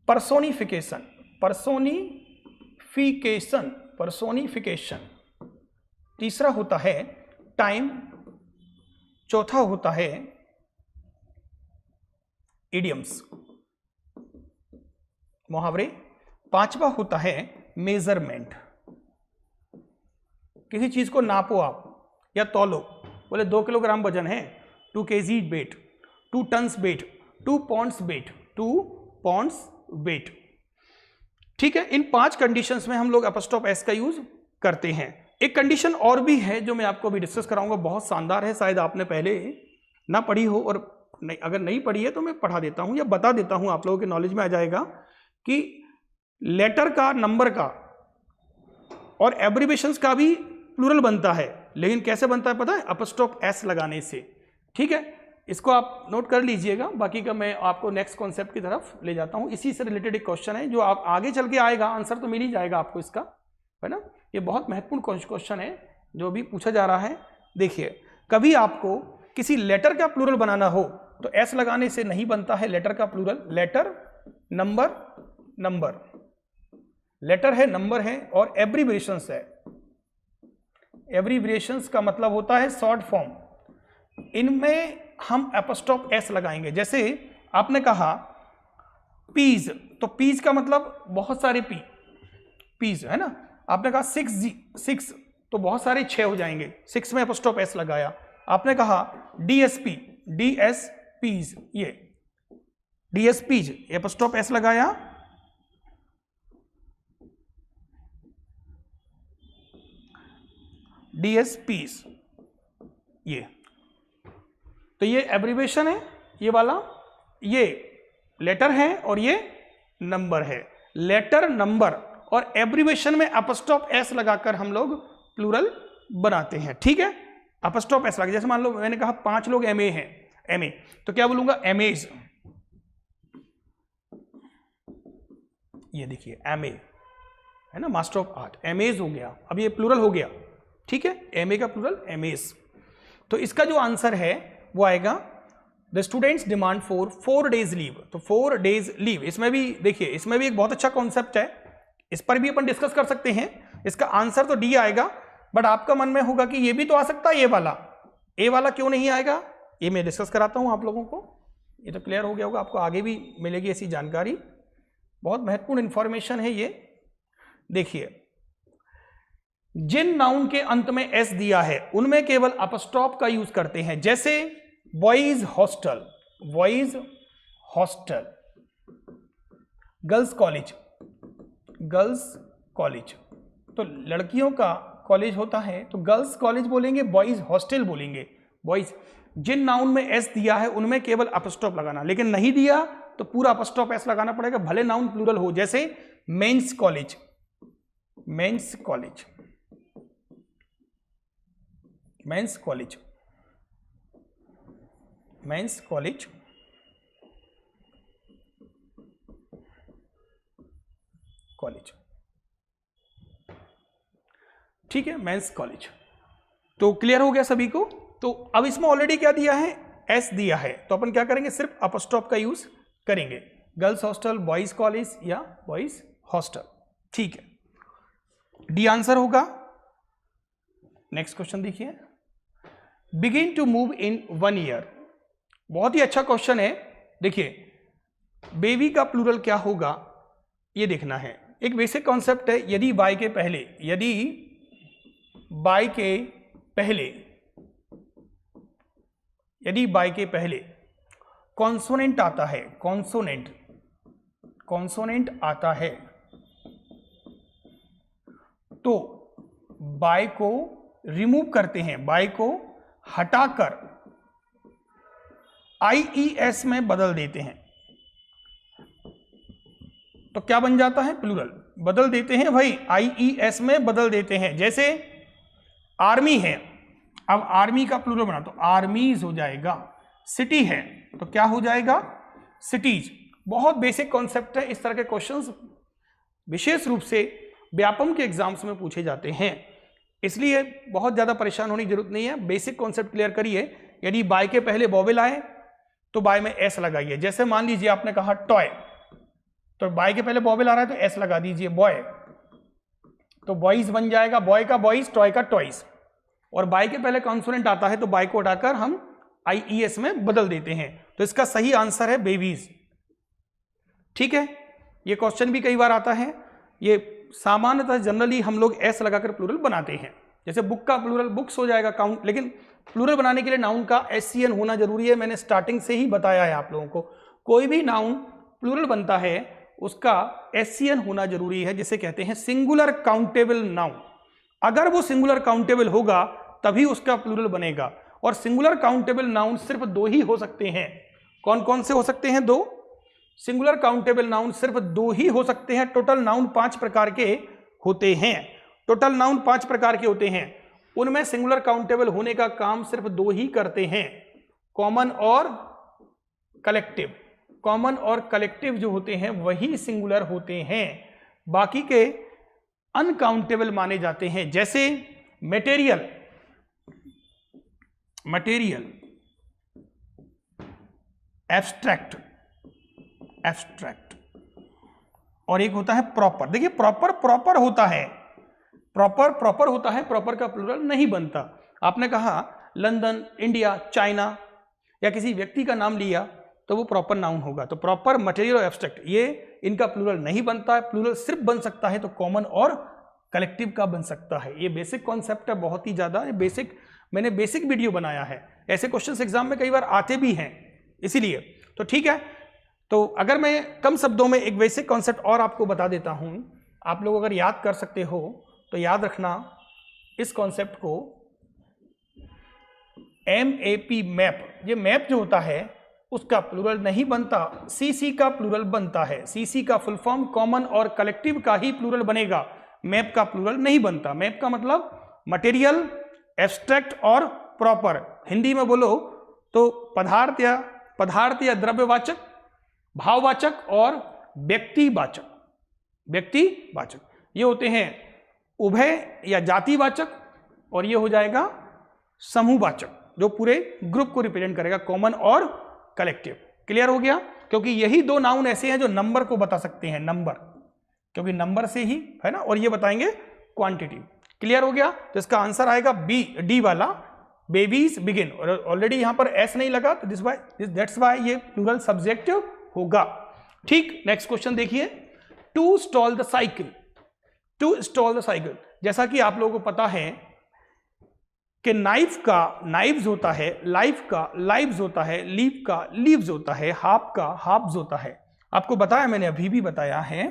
पर्सोनिफिकेशन। Personification, personification. तीसरा होता है टाइम। चौथा होता है इडियम्स, मुहावरे। पांचवा होता है मेजरमेंट। किसी चीज को नापो आप या तौलो, बोले 2 किलोग्राम वजन है, 2 kg weight, 2 tons weight, 2 pounds weight, 2 pounds weight. ठीक है, इन 5 कंडीशंस में हम लोग एपोस्ट्रोफ एस का यूज करते हैं। एक कंडीशन और भी है जो मैं आपको अभी डिस्कस कराऊंगा, बहुत शानदार है, शायद आपने पहले ना पढ़ी हो, और नहीं, अगर नहीं पढ़ी है तो मैं पढ़ा देता हूं या बता देता हूं, आप लोगों के नॉलेज में आ जाएगा कि लेटर का, नंबर का और एब्रिविएशंस का भी प्लूरल बनता है। लेकिन कैसे बनता है पता है? एपोस्ट्रोफ एस लगाने से। ठीक है, इसको आप नोट कर लीजिएगा, बाकी का मैं आपको नेक्स्ट कॉन्सेप्ट की तरफ ले जाता हूं। इसी से रिलेटेड एक क्वेश्चन है जो आप आगे चल के आएगा, आंसर तो मिल ही जाएगा आपको इसका, है ना। ये बहुत महत्वपूर्ण क्वेश्चन है जो भी पूछा जा रहा है। देखिए, कभी आपको किसी लेटर का प्लूरल बनाना हो तो एस लगाने से नहीं बनता है लेटर का plural. Letter, number, number, letter है, नंबर है, और एब्रिविएशंस है। एब्रिविएशंस का मतलब होता है शॉर्ट फॉर्म। इनमें हम एपोस्ट्रोफ एस लगाएंगे। जैसे आपने कहा पीज, तो पीज का मतलब बहुत सारे पी, पीज, है ना। आपने कहा 6 तो बहुत सारे 6 हो जाएंगे, 6 में एपोस्ट्रोफ एस लगाया। आपने कहा डीएसपी, डीएस पीज, ये DSPs, एपोस्ट्रोफ एस लगाया, DSPs, ये तो ये एब्रीवेशन है, ये वाला, ये लेटर है और ये नंबर है। लेटर, नंबर और एब्रीवेशन में एपोस्ट्रोफ एस लगाकर हम लोग प्लूरल बनाते हैं, ठीक है। एपोस्ट्रोफ एस लगा, जैसे मान लो मैंने कहा 5 लोग MA हैं, MA, तो क्या बोलूंगा MAs, ये देखिए MA है ना, मास्टर ऑफ आर्ट, MAs हो गया, अब ये प्लूरल हो गया, ठीक है, MA का प्लूरल MAs। तो इसका जो आंसर है वो आएगा the students demand for 4 days leave. तो 4 days लीव, इसमें भी देखिए, इसमें भी एक बहुत अच्छा कॉन्सेप्ट है, इस पर भी अपन डिस्कस कर सकते हैं। इसका आंसर तो डी आएगा, बट आपका मन में होगा कि ये भी तो आ सकता है, ये वाला, ए वाला क्यों नहीं आएगा, ये मैं डिस्कस कराता हूं आप लोगों को। ये तो क्लियर हो गया होगा, आपको आगे भी मिलेगी ऐसी जानकारी, बहुत महत्वपूर्ण इंफॉर्मेशन है ये। देखिए, जिन नाउन के अंत में एस दिया है उनमें केवल अपस्टॉप का यूज करते हैं, जैसे boys hostel, boys hostel, girls college, girls college, तो लड़कियों का कॉलेज होता है तो गर्ल्स कॉलेज बोलेंगे, बॉयज हॉस्टल बोलेंगे, बॉयज। जिन नाउन में एस दिया है उनमें केवल अपस्टॉप लगाना, लेकिन नहीं दिया तो पूरा अपस्टॉप एस लगाना पड़ेगा, भले नाउन प्लूरल हो, जैसे men's college, men's college, men's college, men's college, college, ठीक है, मेंस कॉलेज। तो क्लियर हो गया सभी को। तो अब इसमें ऑलरेडी क्या दिया है, एस दिया है, तो अपन क्या करेंगे, सिर्फ अपस्टॉप का यूज करेंगे, गर्ल्स हॉस्टल, बॉयज कॉलेज या बॉयज हॉस्टल, ठीक है, डी आंसर होगा। नेक्स्ट क्वेश्चन देखिए, begin to move in 1 year, बहुत ही अच्छा क्वेश्चन है। देखिए, बेबी का प्लूरल क्या होगा ये देखना है, एक बेसिक कॉन्सेप्ट है। यदि बाय के पहले, यदि बाय के पहले, यदि बाय के पहले कॉन्सोनेंट आता है, कॉन्सोनेंट, कॉन्सोनेंट आता है, तो बाय को रिमूव करते हैं, बाय को हटाकर IES में बदल देते हैं, तो क्या बन जाता है, प्लूरल बदल देते हैं भाई, IES में बदल देते हैं। जैसे आर्मी है, अब आर्मी का प्लूरल बना तो आर्मीज हो जाएगा, सिटी है तो क्या हो जाएगा, सिटीज। बहुत बेसिक कॉन्सेप्ट है, इस तरह के क्वेश्चंस विशेष रूप से व्यापम के एग्जाम्स में पूछे जाते हैं, इसलिए बहुत ज्यादा परेशान होने की जरूरत नहीं है, बेसिक कॉन्सेप्ट क्लियर करिए। यदि बाय के पहले वॉवेल आए तो बाय में एस लगाइए, जैसे मान लीजिए आपने कहा टॉय, तो बाय के पहले वॉवेल आ रहा है तो एस लगा दीजिए, बॉय, तो बॉयज बन जाएगा, बॉय का बॉयज, टॉय का टॉयज। और बाय के पहले कॉन्सोनेंट आता है तो बाय को हटाकर हम IES में बदल देते हैं, तो इसका सही आंसर है बेबीज, ठीक है। ये क्वेश्चन भी कई बार आता है, ये सामान्यतः जनरली हम लोग एस लगाकर प्लूरल बनाते हैं, जैसे बुक का प्लूरल बुक्स हो जाएगा, काउंट, लेकिन प्लूरल बनाने के लिए नाउन का SCN होना जरूरी है, मैंने स्टार्टिंग से ही बताया है आप लोगों को। कोई भी नाउन प्लूरल बनता है उसका SCN होना जरूरी है, जिसे कहते हैं सिंगुलर काउंटेबल नाउन। अगर वो सिंगुलर काउंटेबल होगा तभी उसका प्लूरल बनेगा, और सिंगुलर काउंटेबल नाउन सिर्फ 2 ही हो सकते हैं। कौन कौन से हो सकते हैं, 2 सिंगुलर काउंटेबल नाउन सिर्फ 2 ही हो सकते हैं। टोटल नाउन 5 प्रकार के होते हैं, टोटल नाउन 5 प्रकार के होते हैं, उनमें सिंगुलर काउंटेबल होने का काम सिर्फ 2 ही करते हैं, कॉमन और कलेक्टिव। कॉमन और कलेक्टिव जो होते हैं वही सिंगुलर होते हैं, बाकी के अनकाउंटेबल माने जाते हैं, जैसे मटेरियल, मटेरियल, एब्स्ट्रैक्ट, एब्स्ट्रैक्ट, और एक होता है प्रॉपर। देखिए प्रॉपर प्रॉपर होता है, प्रॉपर प्रॉपर होता है, प्रॉपर का प्लूरल नहीं बनता। आपने कहा लंदन, इंडिया, चाइना, या किसी व्यक्ति का नाम लिया तो वो प्रॉपर नाउन होगा। तो प्रॉपर, मटेरियल और एब्स्ट्रैक्ट, ये इनका प्लूरल नहीं बनता है। प्लूरल सिर्फ बन सकता है तो कॉमन और कलेक्टिव का बन सकता है। ये बेसिक कॉन्सेप्ट है, बहुत ही ज्यादा बेसिक, मैंने बेसिक वीडियो बनाया है, ऐसे क्वेश्चंस एग्जाम में कई बार आते भी हैं, इसीलिए। तो ठीक है, तो अगर मैं कम शब्दों में एक बेसिक कॉन्सेप्ट और आपको बता देता हूं, आप लोग अगर याद कर सकते हो तो याद रखना इस कॉन्सेप्ट को, MAP मैप, ये मैप जो होता है उसका प्लूरल नहीं बनता, CC का प्लूरल बनता है। CC का फुल फॉर्म कॉमन और कलेक्टिव का ही प्लूरल बनेगा, मैप का प्लूरल नहीं बनता। मैप का मतलब मटेरियल, एब्स्ट्रैक्ट और प्रॉपर। हिंदी में बोलो तो पदार्थ या द्रव्यवाचक, भाववाचक और व्यक्तिवाचक। व्यक्तिवाचक ये होते हैं उभय या जातिवाचक, और ये हो जाएगा समूहवाचक जो पूरे ग्रुप को रिप्रेजेंट करेगा, कॉमन और कलेक्टिव। क्लियर हो गया? क्योंकि यही दो नाउन ऐसे हैं जो नंबर को बता सकते हैं, नंबर, क्योंकि नंबर से ही है ना, और ये बताएंगे क्वांटिटी। क्लियर हो गया? तो इसका आंसर आएगा डी वाला, बेबीज बिगिन। और ऑलरेडी यहां पर एस नहीं लगा तो दैट्स वाई ये प्लूरल सब्जेक्टिव होगा। ठीक, नेक्स्ट क्वेश्चन देखिए, to stall the cycle. To stall the cycle, जैसा कि आप लोगों को पता है कि नाइफ का नाइव्स होता है, लाइफ का लाइव्स होता है, लीव का लीव्स होता है, हाफ का हाफ्स होता है। आपको बताया, मैंने अभी भी बताया है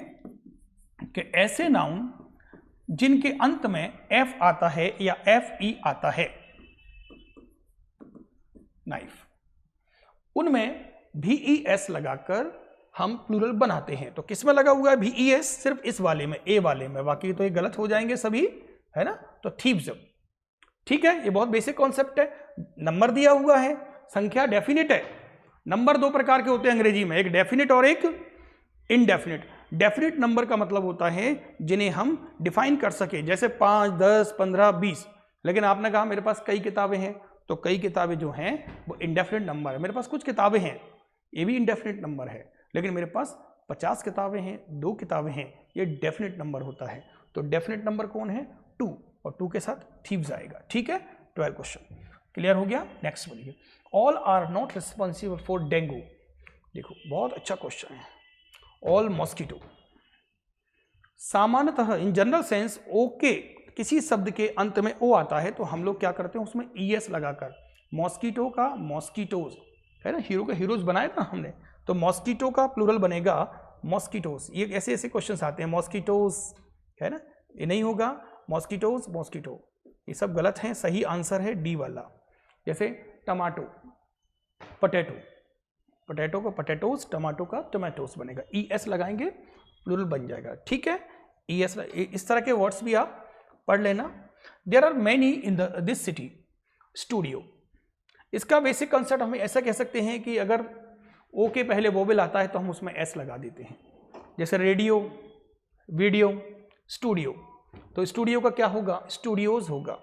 कि ऐसे नाउन जिनके अंत में एफ आता है या FE आता है, नाइफ, उनमें VES लगाकर हम प्लूरल बनाते हैं। तो किस में लगा हुआ है VES? सिर्फ इस वाले में, ए वाले में, बाकी तो ये गलत हो जाएंगे सभी, है ना। तो थीव्स, ठीक है, ये बहुत बेसिक कॉन्सेप्ट है। नंबर दिया हुआ है, संख्या डेफिनिट है। नंबर दो प्रकार के होते हैं अंग्रेजी में, एक डेफिनिट और एक इनडेफिनिट। डेफिनिट नंबर का मतलब होता है जिन्हें हम डिफाइन कर सके, जैसे 5, 10, 15, 20। लेकिन आपने कहा मेरे पास कई किताबें हैं, तो कई किताबें जो हैं वो इनडेफिनिट नंबर है। मेरे पास कुछ किताबें हैं, ये भी इनडेफिनिट नंबर है, लेकिन मेरे पास 50 किताबें हैं, 2 किताबें हैं, ये डेफिनिट नंबर होता है। तो डेफिनिट नंबर कौन है? 2, और 2 के साथ थीव्स आएगा। ठीक है, 12 क्वेश्चन क्लियर हो गया। नेक्स्ट बोलिए, all are not responsible for dengue. देखो बहुत अच्छा क्वेश्चन है। ऑल मॉस्किटो, सामान्यतः इन जनरल सेंस ओके, किसी शब्द के अंत में ओ आता है तो हम लोग क्या करते हैं उसमें ES लगाकर, मॉस्किटो का मॉस्किटोज, है ना, हीरो का हीरोज बनाया था हमने, तो मॉस्किटो का प्लूरल बनेगा मॉस्किटोज। ये ऐसे ऐसे क्वेश्चंस आते हैं, मॉस्किटोज, है ना, ये नहीं होगा, मॉस्किटोज मॉस्किटो, ये सब गलत हैं। सही आंसर है डी वाला। जैसे टमाटो, पोटैटो, पोटैटो का पोटैटोज, टमाटो का टोमेटोज बनेगा, ES लगाएंगे प्लूरल बन जाएगा। ठीक है, ES, इस तरह के वर्ड्स भी आप पढ़ लेना। There are many in this city, studio, इसका बेसिक कंसेप्ट हम ऐसा कह सकते हैं कि अगर ओ के पहले वोवेल आता है तो हम उसमें S लगा देते हैं, जैसे रेडियो, वीडियो, स्टूडियो। तो स्टूडियो का क्या होगा? स्टूडियोज होगा,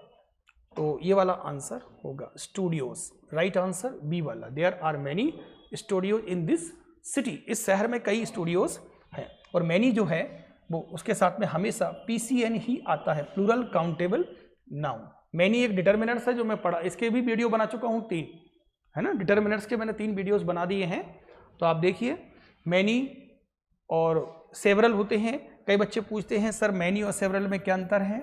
तो ये वाला आंसर होगा स्टूडियोज। राइट आंसर बी वाला, there are many studios in this city, इस शहर में कई स्टूडियोज हैं। और मैनी जो है वो उसके साथ में हमेशा PCN ही आता है, प्लूरल काउंटेबल नाउन। मैनी एक डिटर्मिनर्स है जो मैं पढ़ा, इसके भी वीडियो बना चुका हूँ 3, है ना, डिटर्मिनर्स के मैंने 3 वीडियोस बना दिए हैं। तो आप देखिए, मैनी और सेवरल होते हैं। कई बच्चे पूछते हैं सर मैनी और सेवरल में क्या अंतर है?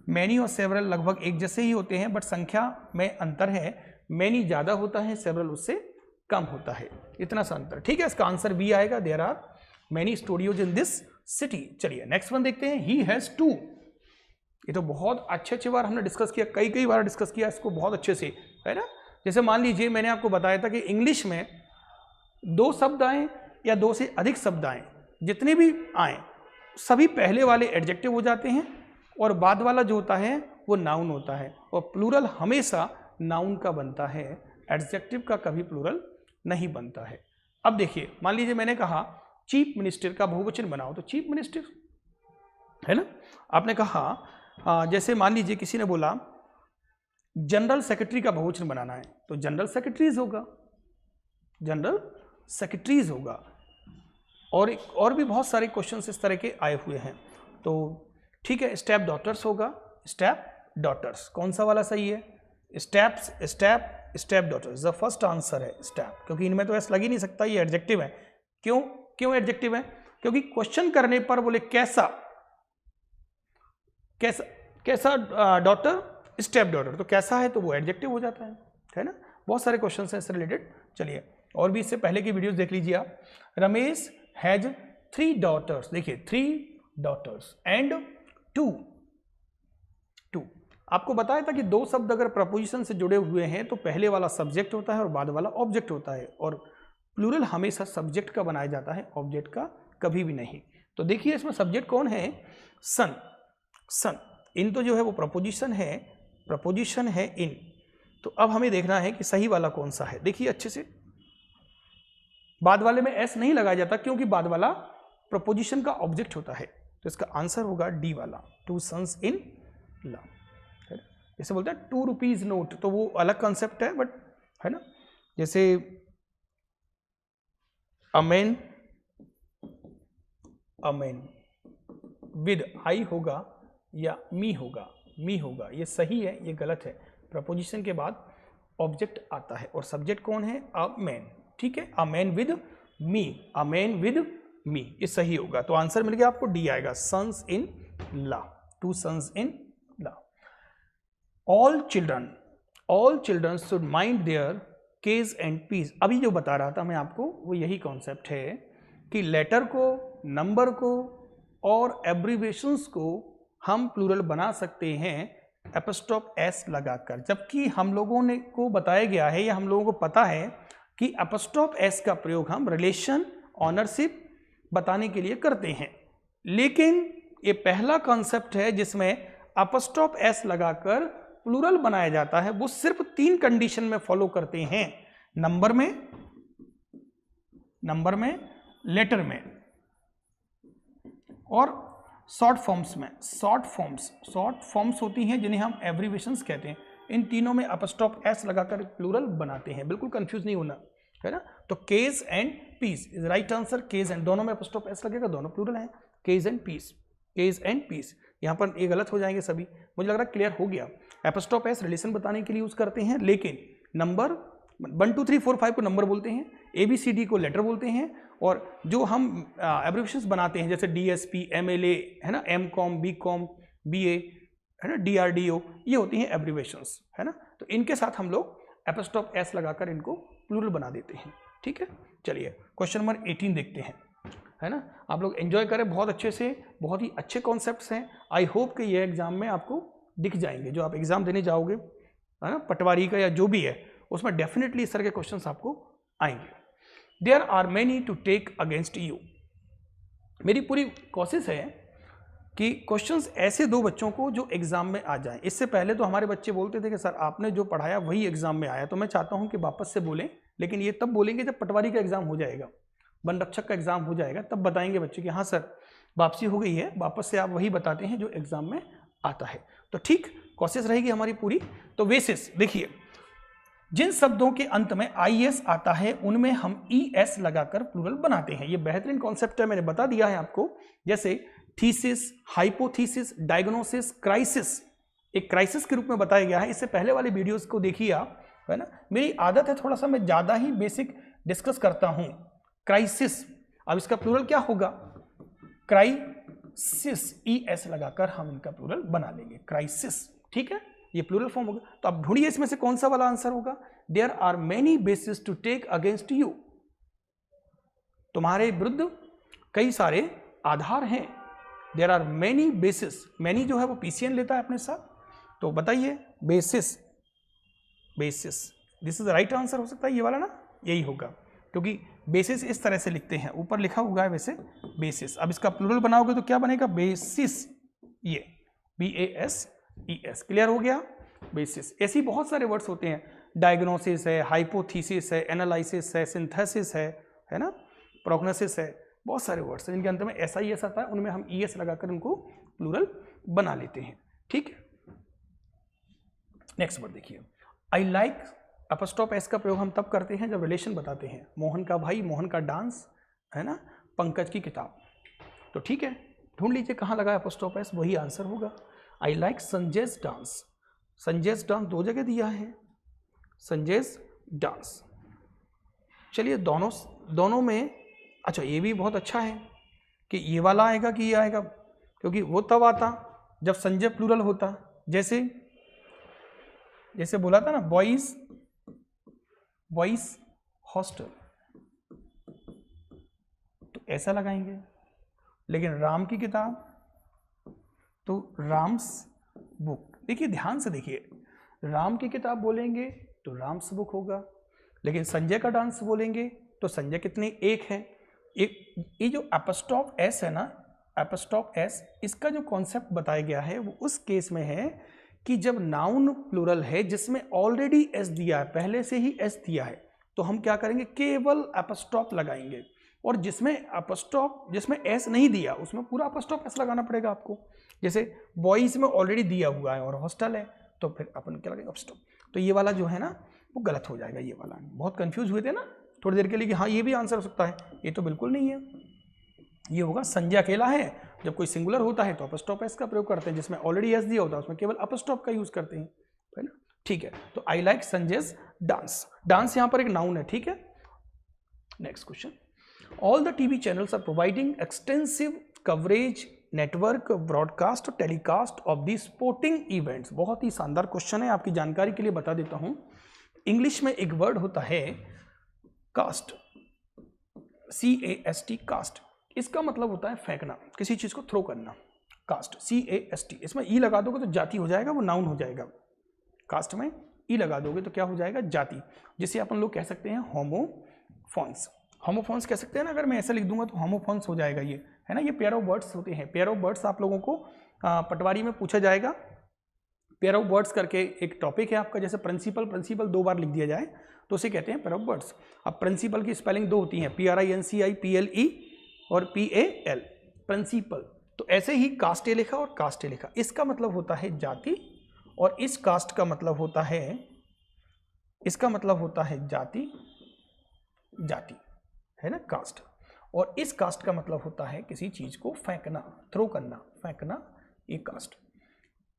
मैनी और सेवरल लगभग एक जैसे ही होते हैं, बट संख्या में अंतर है। मैनी ज़्यादा होता है, सेवरल उससे कम होता है, इतना सा अंतर। ठीक है, इसका आंसर बी आएगा, there are many studios in this city. चलिए नेक्स्ट वन देखते हैं, ही हैज़ 2। ये तो बहुत अच्छे बार हमने डिस्कस किया, कई बार डिस्कस किया इसको बहुत अच्छे से, है ना। जैसे मान लीजिए मैंने आपको बताया था कि इंग्लिश में 2 शब्द आए या 2 से अधिक शब्द आए, जितने भी आए सभी पहले वाले एडजेक्टिव हो जाते हैं और बाद वाला जो होता है वो नाउन होता है, और प्लूरल हमेशा नाउन का बनता है, एडजेक्टिव का कभी प्लूरल नहीं बनता है। अब देखिए, मान लीजिए मैंने कहा चीफ मिनिस्टर का बहुवचन बनाओ, तो चीफ मिनिस्टर, है ना। आपने कहा जैसे मान लीजिए किसी ने बोला जनरल सेक्रेटरी का बहुवचन बनाना है, तो जनरल सेक्रेटरीज होगा, जनरल सेक्रेटरीज होगा। और भी बहुत सारे क्वेश्चंस इस तरह के आए हुए हैं। तो ठीक है, स्टेप डॉटर्स होगा, स्टेप डॉटर्स। कौन सा वाला सही है? Steps, step daughters. The first answer है स्टेप, क्योंकि इनमें तो ऐसा लग ही नहीं सकता, ये एडजेक्टिव है। क्यों एडजेक्टिव है? क्योंकि क्वेश्चन करने पर बोले कैसा डॉटर, स्टेप डॉटर, तो कैसा है तो वो एडजेक्टिव हो जाता है ना। बहुत सारे क्वेश्चन हैं इससे रिलेटेड। चलिए और भी इससे पहले की वीडियोस देख लीजिए आप। रमेश हैज 3 daughters, देखिए 3 daughters एंड 2। आपको बताया था कि दो शब्द अगर प्रपोजिशन से जुड़े हुए हैं तो पहले वाला सब्जेक्ट होता है और बाद वाला ऑब्जेक्ट होता है, और प्लूरल हमेशा सब्जेक्ट का बनाया जाता है, ऑब्जेक्ट का कभी भी नहीं। तो देखिए इसमें सब्जेक्ट कौन है, सन। सन, इन तो जो है वो प्रपोजिशन है इन। तो अब हमें देखना है कि सही वाला कौन सा है। देखिए अच्छे से, बाद वाले में एस नहीं लगाया जाता क्योंकि बाद वाला प्रपोजिशन का ऑब्जेक्ट होता है। तो इसका आंसर होगा डी वाला, 2 sons इन लॉ। जैसे बोलते हैं 2 rupees नोट, तो वो अलग कंसेप्ट है, बट है ना। जैसे अमेन विद आई होगा या मी होगा, ये सही है ये गलत है। प्रपोजिशन के बाद ऑब्जेक्ट आता है और सब्जेक्ट कौन है, अमेन। ठीक है, अमेन विद मी, ये सही होगा। तो आंसर मिल गया आपको, डी आएगा, sons in law, 2 sons in law. All children should mind their cage and peace. अभी जो बता रहा था मैं आपको वो यही कॉन्सेप्ट है कि लेटर को, नंबर को और एब्रीविएशंस को हम प्लूरल बना सकते हैं एपोस्ट्रोफ एस लगाकर, जबकि हम लोगों ने को बताया गया है या हम लोगों को पता है कि एपोस्ट्रोफ एस का प्रयोग हम रिलेशन, ऑनरशिप बताने के लिए करते हैं। लेकिन ये पहला कॉन्सेप्ट है जिसमें एपोस्ट्रोफ एस लगाकर प्लूरल बनाया जाता है। वो सिर्फ 3 कंडीशन में फॉलो करते हैं, नंबर में, लेटर में और शॉर्ट फॉर्म्स में। शॉर्ट फॉर्म्स होती हैं जिन्हें हम एब्रीविएशंस कहते हैं। इन तीनों में एपोस्ट्रोफ एस लगाकर प्लूरल बनाते हैं, बिल्कुल कंफ्यूज नहीं होना है ना। तो cage and peace is right answer. Cage and, दोनों में एपोस्ट्रोफ एस लगेगा, दोनों प्लूरल हैं, केज एंड पीस। यहाँ पर ये गलत हो जाएंगे सभी। मुझे लग रहा है क्लियर हो गया। एपोस्ट्रोफ एस रिलेशन बताने के लिए यूज करते हैं, लेकिन नंबर 1 2 3 4 5 को नंबर बोलते हैं, ABCD को लेटर बोलते हैं, और जो हम एब्रीविएशंस बनाते हैं जैसे DSP, MLA है ना, MCOM, BCOM, BA है ना, DRDO, ये होती हैं एब्रीविएशंस है ना। तो इनके साथ हम लोग एपोस्ट्रोफ एस लगाकर इनको प्लूरल बना देते हैं। ठीक है, चलिए क्वेश्चन नंबर 18 देखते हैं, है ना। आप लोग एंजॉय करें बहुत अच्छे से, बहुत ही अच्छे कॉन्सेप्ट्स हैं। आई होप कि ये एग्जाम में आपको दिख जाएंगे, जो आप एग्जाम देने जाओगे है ना, पटवारी का या जो भी है, उसमें डेफिनेटली इस तरह के क्वेश्चंस आपको आएंगे। There are many to take against you. मेरी पूरी कोशिश है कि क्वेश्चंस ऐसे दो बच्चों को जो एग्जाम में आ जाएं। इससे पहले तो हमारे बच्चे बोलते थे कि सर आपने जो पढ़ाया वही एग्जाम में आया, तो मैं चाहता हूं कि वापस से बोलें, लेकिन ये तब बोलेंगे जब पटवारी का एग्जाम हो जाएगा, वन रक्षक का एग्जाम हो जाएगा, तब बताएंगे बच्चे कि हाँ सर वापसी हो गई है, वापस से आप वही बताते हैं जो एग्जाम में आता है। तो ठीक कोशिश रहेगी हमारी पूरी। तो बेसिस देखिए, जिन शब्दों के अंत में IS आता है उनमें हम ES लगाकर प्लूरल बनाते हैं। ये बेहतरीन कॉन्सेप्ट है, मैंने बता दिया है आपको। जैसे थीसिस, हाइपोथीसिस, डायग्नोसिस, क्राइसिस, एक क्राइसिस के रूप में बताया गया है। इससे पहले वाले वीडियोस को देखिए आप, है ना। मेरी आदत है थोड़ा सा मैं ज्यादा ही बेसिक डिस्कस करता हूं। क्राइसिस, अब इसका प्लूरल क्या होगा, क्राइसिस, ES लगाकर हम इनका प्लूरल बना लेंगे, क्राइसिस। ठीक है, ये प्लूरल फॉर्म होगा। तो अब ढूंढिए इसमें से कौन सा वाला आंसर होगा। There are many basis to take against you, तुम्हारे विरुद्ध कई सारे आधार हैं। There are many basis, many जो है वो PCN लेता है अपने साथ, तो बताइए basis, this is the right answer हो सकता है ये वाला ना, यही होगा, क्योंकि बेसिस इस तरह से लिखते हैं, ऊपर लिखा हुआ है वैसे बेसिस। अब इसका प्लूरल बनाओगे तो क्या बनेगा, बेसिस, ये BASES। क्लियर हो गया, बेसिस। ऐसी बहुत सारे वर्ड्स होते हैं, डायग्नोसिस है, हाइपोथीसिस है, एनालिसिस है, सिंथेसिस है ना, प्रोग्नोसिस है, बहुत सारे वर्ड्स हैं जिनके अंत में SIS आता है, उनमें हम ES लगाकर उनको प्लूरल बना लेते हैं। ठीक है, नेक्स्ट वर्ड देखिए, आई लाइक। एपोस्ट्रोफ एस का प्रयोग हम तब करते हैं जब रिलेशन बताते हैं। मोहन का भाई, मोहन का डांस, है ना, पंकज की किताब। तो ठीक है, ढूंढ लीजिए कहाँ लगा एपोस्ट्रोफ एस, वही आंसर होगा। आई लाइक संजय's डांस, संजय's डांस 2 जगह दिया है, संजय's डांस। चलिए दोनों में, अच्छा ये भी बहुत अच्छा है कि ये वाला आएगा कि ये आएगा, क्योंकि वो तब आता जब संजय प्लूरल होता। जैसे बोला था ना, बॉयज हॉस्टल, ऐसा लगाएंगे। लेकिन राम की किताब तो राम्स बुक। देखिए ध्यान से देखिए, राम की किताब बोलेंगे तो राम्स बुक होगा, लेकिन संजय का डांस बोलेंगे तो संजय कितने, एक है। एक ये जो एपोस्ट्रोफ एस है ना, एपोस्ट्रोफ एस, इसका जो कॉन्सेप्ट बताया गया है वो उस केस में है कि जब नाउन प्लूरल है जिसमें ऑलरेडी एस दिया है, पहले से ही एस दिया है, तो हम क्या करेंगे, केवल एपोस्ट्रोफ लगाएंगे। और जिसमें एपोस्ट्रोफ, जिसमें एस नहीं दिया उसमें पूरा एपोस्ट्रोफ एस लगाना पड़ेगा आपको। जैसे बॉयज में ऑलरेडी दिया हुआ है और हॉस्टल है, तो फिर अपन क्या लगेगा, एपोस्ट्रोफ। तो ये वाला जो है ना वो गलत हो जाएगा। ये वाला बहुत कंफ्यूज हुए थे ना थोड़ी देर के लिए कि हाँ ये भी आंसर हो सकता है, ये तो बिल्कुल नहीं है। ये होगा संजय अकेला है, जब कोई सिंगुलर होता है तो एपोस्ट्रोफ एस का प्रयोग करते हैं, जिसमें ऑलरेडी एस दिया होता है उसमें केवल एपोस्ट्रोफ का यूज करते हैं, है ना। ठीक है, तो आई लाइक संजय's डांस। डांस यहां पर एक नाउन है, ठीक है। Next question, all the TV channels are providing extensive coverage, network, broadcast, telecast of the sporting events. बहुत ही शानदार क्वेश्चन है, आपकी जानकारी के लिए बता देता हूं। इंग्लिश में एक वर्ड होता है कास्ट, CAST, कास्ट। इसका मतलब होता है फेंकना, किसी चीज को थ्रो करना। कास्ट, CAST, इसमें ई लगा दोगे तो जाति हो जाएगा, वो नाउन हो जाएगा। कास्ट में ई लगा दोगे तो क्या हो जाएगा, जाति, जिसे अपन लोग कह सकते हैं होमोफोन्स। होमोफोन्स कह सकते हैं ना, अगर मैं ऐसा लिख दूंगा तो होमोफोन्स हो जाएगा ये, है ना। ये पेयर ऑफ वर्ड्स होते हैं। पेयर ऑफ वर्ड्स आप लोगों को पटवारी में पूछा जाएगा। पेयर ऑफ वर्ड्स करके एक टॉपिक है आपका, जैसे प्रिंसिपल, प्रिंसिपल 2 बार लिख दिया जाए तो उसे कहते हैं पेयर ऑफ वर्ड्स। अब प्रिंसिपल की स्पेलिंग 2 होती है, PRINCIPLE और PAL, प्रिंसिपल। तो ऐसे ही कास्टे लिखा और कास्टे लिखा, इसका मतलब होता है जाति, और इस कास्ट का मतलब होता है, इसका मतलब होता है जाति, जाति, है ना, कास्ट। और इस कास्ट का मतलब होता है किसी चीज को फेंकना, थ्रो करना, फेंकना, ये कास्ट।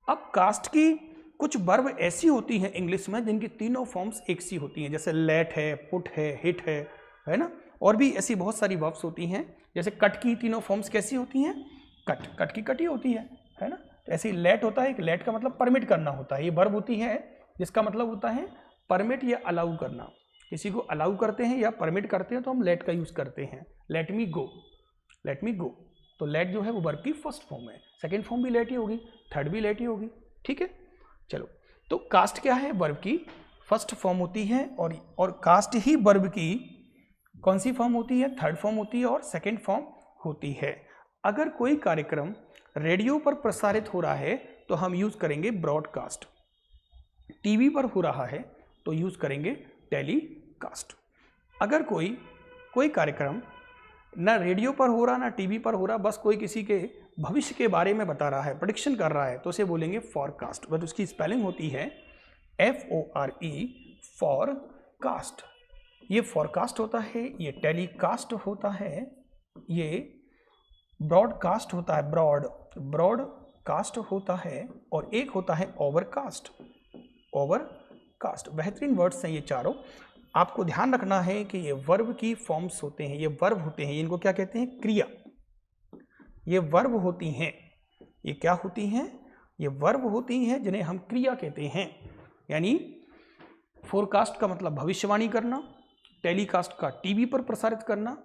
अब कास्ट की कुछ वर्ब ऐसी होती हैं इंग्लिश में जिनकी तीनों फॉर्म्स एक सी होती हैं, जैसे लेट है, पुट है, हिट है ना। और भी ऐसी बहुत सारी वर्ब्स होती हैं, जैसे कट की तीनों फॉर्म्स कैसी होती हैं, कट, कट की कटी होती है ना। तो ऐसे ही लेट होता है, लेट का मतलब परमिट करना होता है। ये वर्ब होती है जिसका मतलब होता है परमिट या अलाउ करना। किसी को अलाउ करते हैं या परमिट करते हैं तो हम लेट का यूज करते हैं। लेट मी गो, लेट मी गो। तो लेट जो है वो वर्ब की फर्स्ट फॉर्म है, सेकेंड फॉर्म भी लेट ही होगी, थर्ड भी लेट ही होगी, ठीक है। चलो, तो कास्ट क्या है, वर्ब की फर्स्ट फॉर्म होती है, और कास्ट ही वर्ब की कौन सी फॉर्म होती है, थर्ड फॉर्म होती है और सेकेंड फॉर्म होती है। अगर कोई कार्यक्रम रेडियो पर प्रसारित हो रहा है तो हम यूज करेंगे ब्रॉडकास्ट, टीवी पर हो रहा है तो यूज करेंगे टेलीकास्ट। अगर कोई कार्यक्रम ना रेडियो पर हो रहा ना टीवी पर हो रहा, बस कोई किसी के भविष्य के बारे में बता रहा है, प्रेडिक्शन कर रहा है, तो उसे बोलेंगे फॉरकास्ट। बट उसकी स्पेलिंग होती है FORE, फॉरकास्ट। ये फॉरकास्ट होता है, ये टेलीकास्ट होता है, ये ब्रॉडकास्ट होता है, ब्रॉडकास्ट होता है, और एक होता है ओवरकास्ट, ओवरकास्ट। बेहतरीन वर्ड्स हैं ये चारों। आपको ध्यान रखना है कि ये वर्ब की फॉर्म्स होते हैं, ये वर्ब होते हैं, इनको क्या कहते हैं, क्रिया। ये वर्ब होती हैं, ये क्या होती हैं, ये वर्ब होती हैं जिन्हें हम क्रिया कहते हैं। यानी फोरकास्ट का मतलब भविष्यवाणी करना, टेलीकास्ट का टीवी पर प्रसारित करना,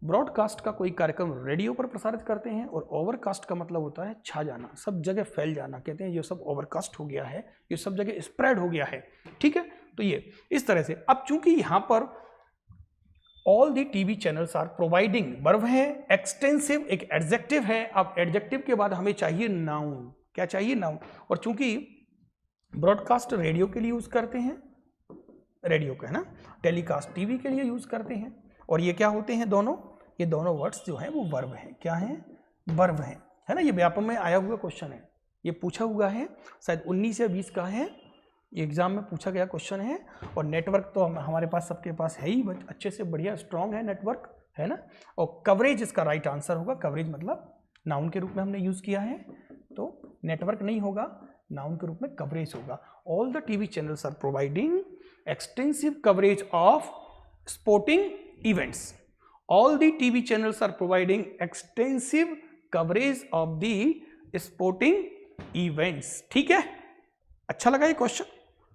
ब्रॉडकास्ट का कोई कार्यक्रम रेडियो पर प्रसारित करते हैं, और ओवरकास्ट का मतलब होता है छा जाना, सब जगह फैल जाना। कहते हैं ये सब ओवरकास्ट हो गया है, ये सब जगह स्प्रेड हो गया है, ठीक है। तो ये इस तरह से। अब चूंकि यहां पर all the TV channels are providing, verb है, एक्सटेंसिव एक एडजेक्टिव है। अब एडजेक्टिव के बाद हमें चाहिए नाउन, क्या चाहिए, नाउन। और चूंकि ब्रॉडकास्ट रेडियो के लिए यूज करते हैं, रेडियो का है ना, टेलीकास्ट टीवी के लिए यूज करते हैं, और ये क्या होते हैं दोनों, ये दोनों वर्ड्स जो हैं वो वर्ब हैं, क्या हैं, वर्ब हैं, है ना। ये व्यापक में आया हुआ क्वेश्चन है, ये पूछा हुआ है, शायद 19 या 20 का है, एग्जाम में पूछा गया क्वेश्चन है। और नेटवर्क तो हमारे पास सबके पास है ही, अच्छे से बढ़िया स्ट्रॉन्ग है नेटवर्क, है ना। और कवरेज इसका राइट आंसर होगा। कवरेज मतलब नाउन के रूप में हमने यूज किया है, तो नेटवर्क नहीं होगा, नाउन के रूप में कवरेज होगा। All the TV channels are providing extensive coverage of sporting events. All the TV channels are providing extensive coverage of the sporting events. ठीक है, अच्छा लगा ये क्वेश्चन,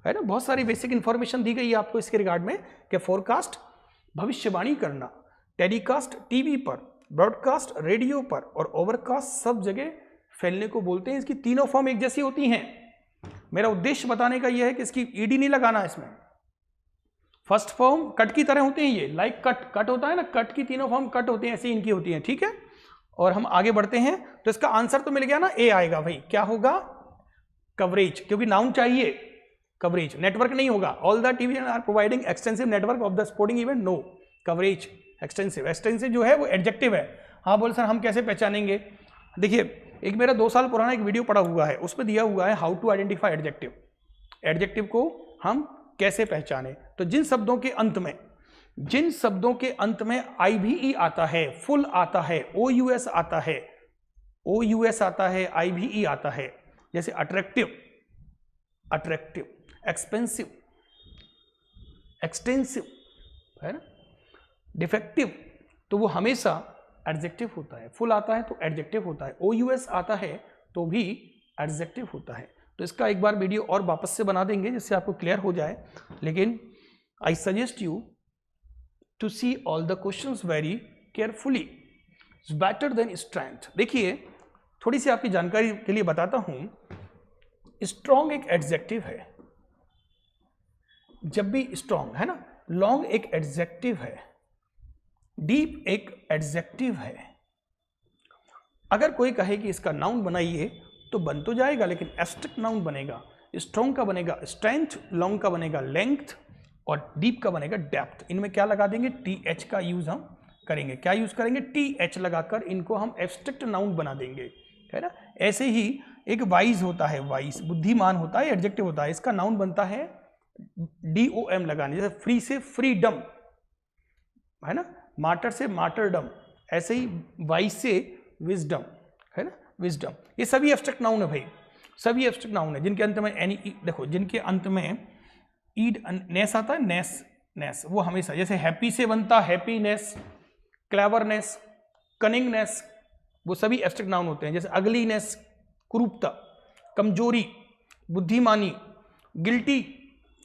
है ना। बहुत सारी बेसिक इंफॉर्मेशन दी गई है आपको इसके रिगार्ड में कि फोरकास्ट भविष्यवाणी करना, टेलीकास्ट टीवी पर, ब्रॉडकास्ट रेडियो पर और ओवरकास्ट सब जगह फैलने को बोलते हैं। इसकी तीनों फॉर्म एक जैसी होती हैं। मेरा उद्देश्य बताने का यह है कि इसकी ईडी नहीं लगाना इसमें। फर्स्ट फॉर्म कट की तरह होते हैं ये, लाइक कट होता है ना, कट की तीनों फॉर्म कट होती हैं, ऐसी इनकी होती हैं, ठीक है। और हम आगे बढ़ते हैं तो इसका आंसर तो मिल गया ना, ए आएगा भाई। क्या होगा? कवरेज, क्योंकि नाउन चाहिए, कवरेज। नेटवर्क नहीं होगा। All the TV are providing extensive network of the sporting event, no. Coverage extensive, extensive जो है वो एडजेक्टिव है। हाँ बोल सर हम कैसे पहचानेंगे? देखिए एक मेरा 2 साल पुराना एक वीडियो पड़ा हुआ है, उसमें दिया हुआ है how to identify adjective. Adjective को हम कैसे पहचाने? तो जिन शब्दों के अंत में IVE आता है, फुल आता है, OUS आता है, IVE आता है, जैसे अट्रैक्टिव, एक्सपेंसिव, एक्सटेंसिव, है ना, डिफेक्टिव, तो वो हमेशा एडजेक्टिव होता है। फुल आता है तो एडजेक्टिव होता है, OUS आता है तो भी एडजेक्टिव होता है। तो इसका एक बार वीडियो और वापस से बना देंगे जिससे आपको क्लियर हो जाए, लेकिन I suggest you to see all the questions very carefully. It's better than strength. देखिए थोड़ी सी आपकी जानकारी के लिए बताता हूं, स्ट्रॉन्ग एक एडजेक्टिव है, जब भी स्ट्रॉन्ग है ना, लॉन्ग एक एडजेक्टिव है, डीप एक एडजेक्टिव है। अगर कोई कहे कि इसका नाउन बनाइए तो बन तो जाएगा, लेकिन एब्स्ट्रैक्ट नाउन बनेगा। स्ट्रॉन्ग का बनेगा स्ट्रेंथ, लॉन्ग का बनेगा लेंथ, और डीप का बनेगा डेप्थ। इनमें क्या लगा देंगे? TH का यूज हम करेंगे। क्या यूज करेंगे? TH लगाकर इनको हम एब्स्ट्रैक्ट नाउन बना देंगे, है ना। ऐसे ही एक वाइज होता है, वाइज बुद्धिमान होता है, एडजेक्टिव होता है, इसका नाउन बनता है DOM लगाने, जैसे फ्री से फ्रीडम, है ना, मार्टर से मार्टरडम, ऐसे ही वाइज से विजडम, है ना, विजडम। ये सभी एब्स्ट्रैक्ट नाउन है भाई, सभी एब्स्ट्रैक्ट नाउन है जिनके अंत में एनी, देखो जिनके अंत में ईड नेस आता है, नेस वो हमेशा, जैसे हैप्पी से बनता हैप्पीनेस, क्लेवरनेस, कनिंगनेस, वो सभी एब्स्ट्रैक्ट नाउन होते हैं। जैसे अगलीनेस, कुरूपता, कमजोरी, बुद्धिमानी, गिल्टी,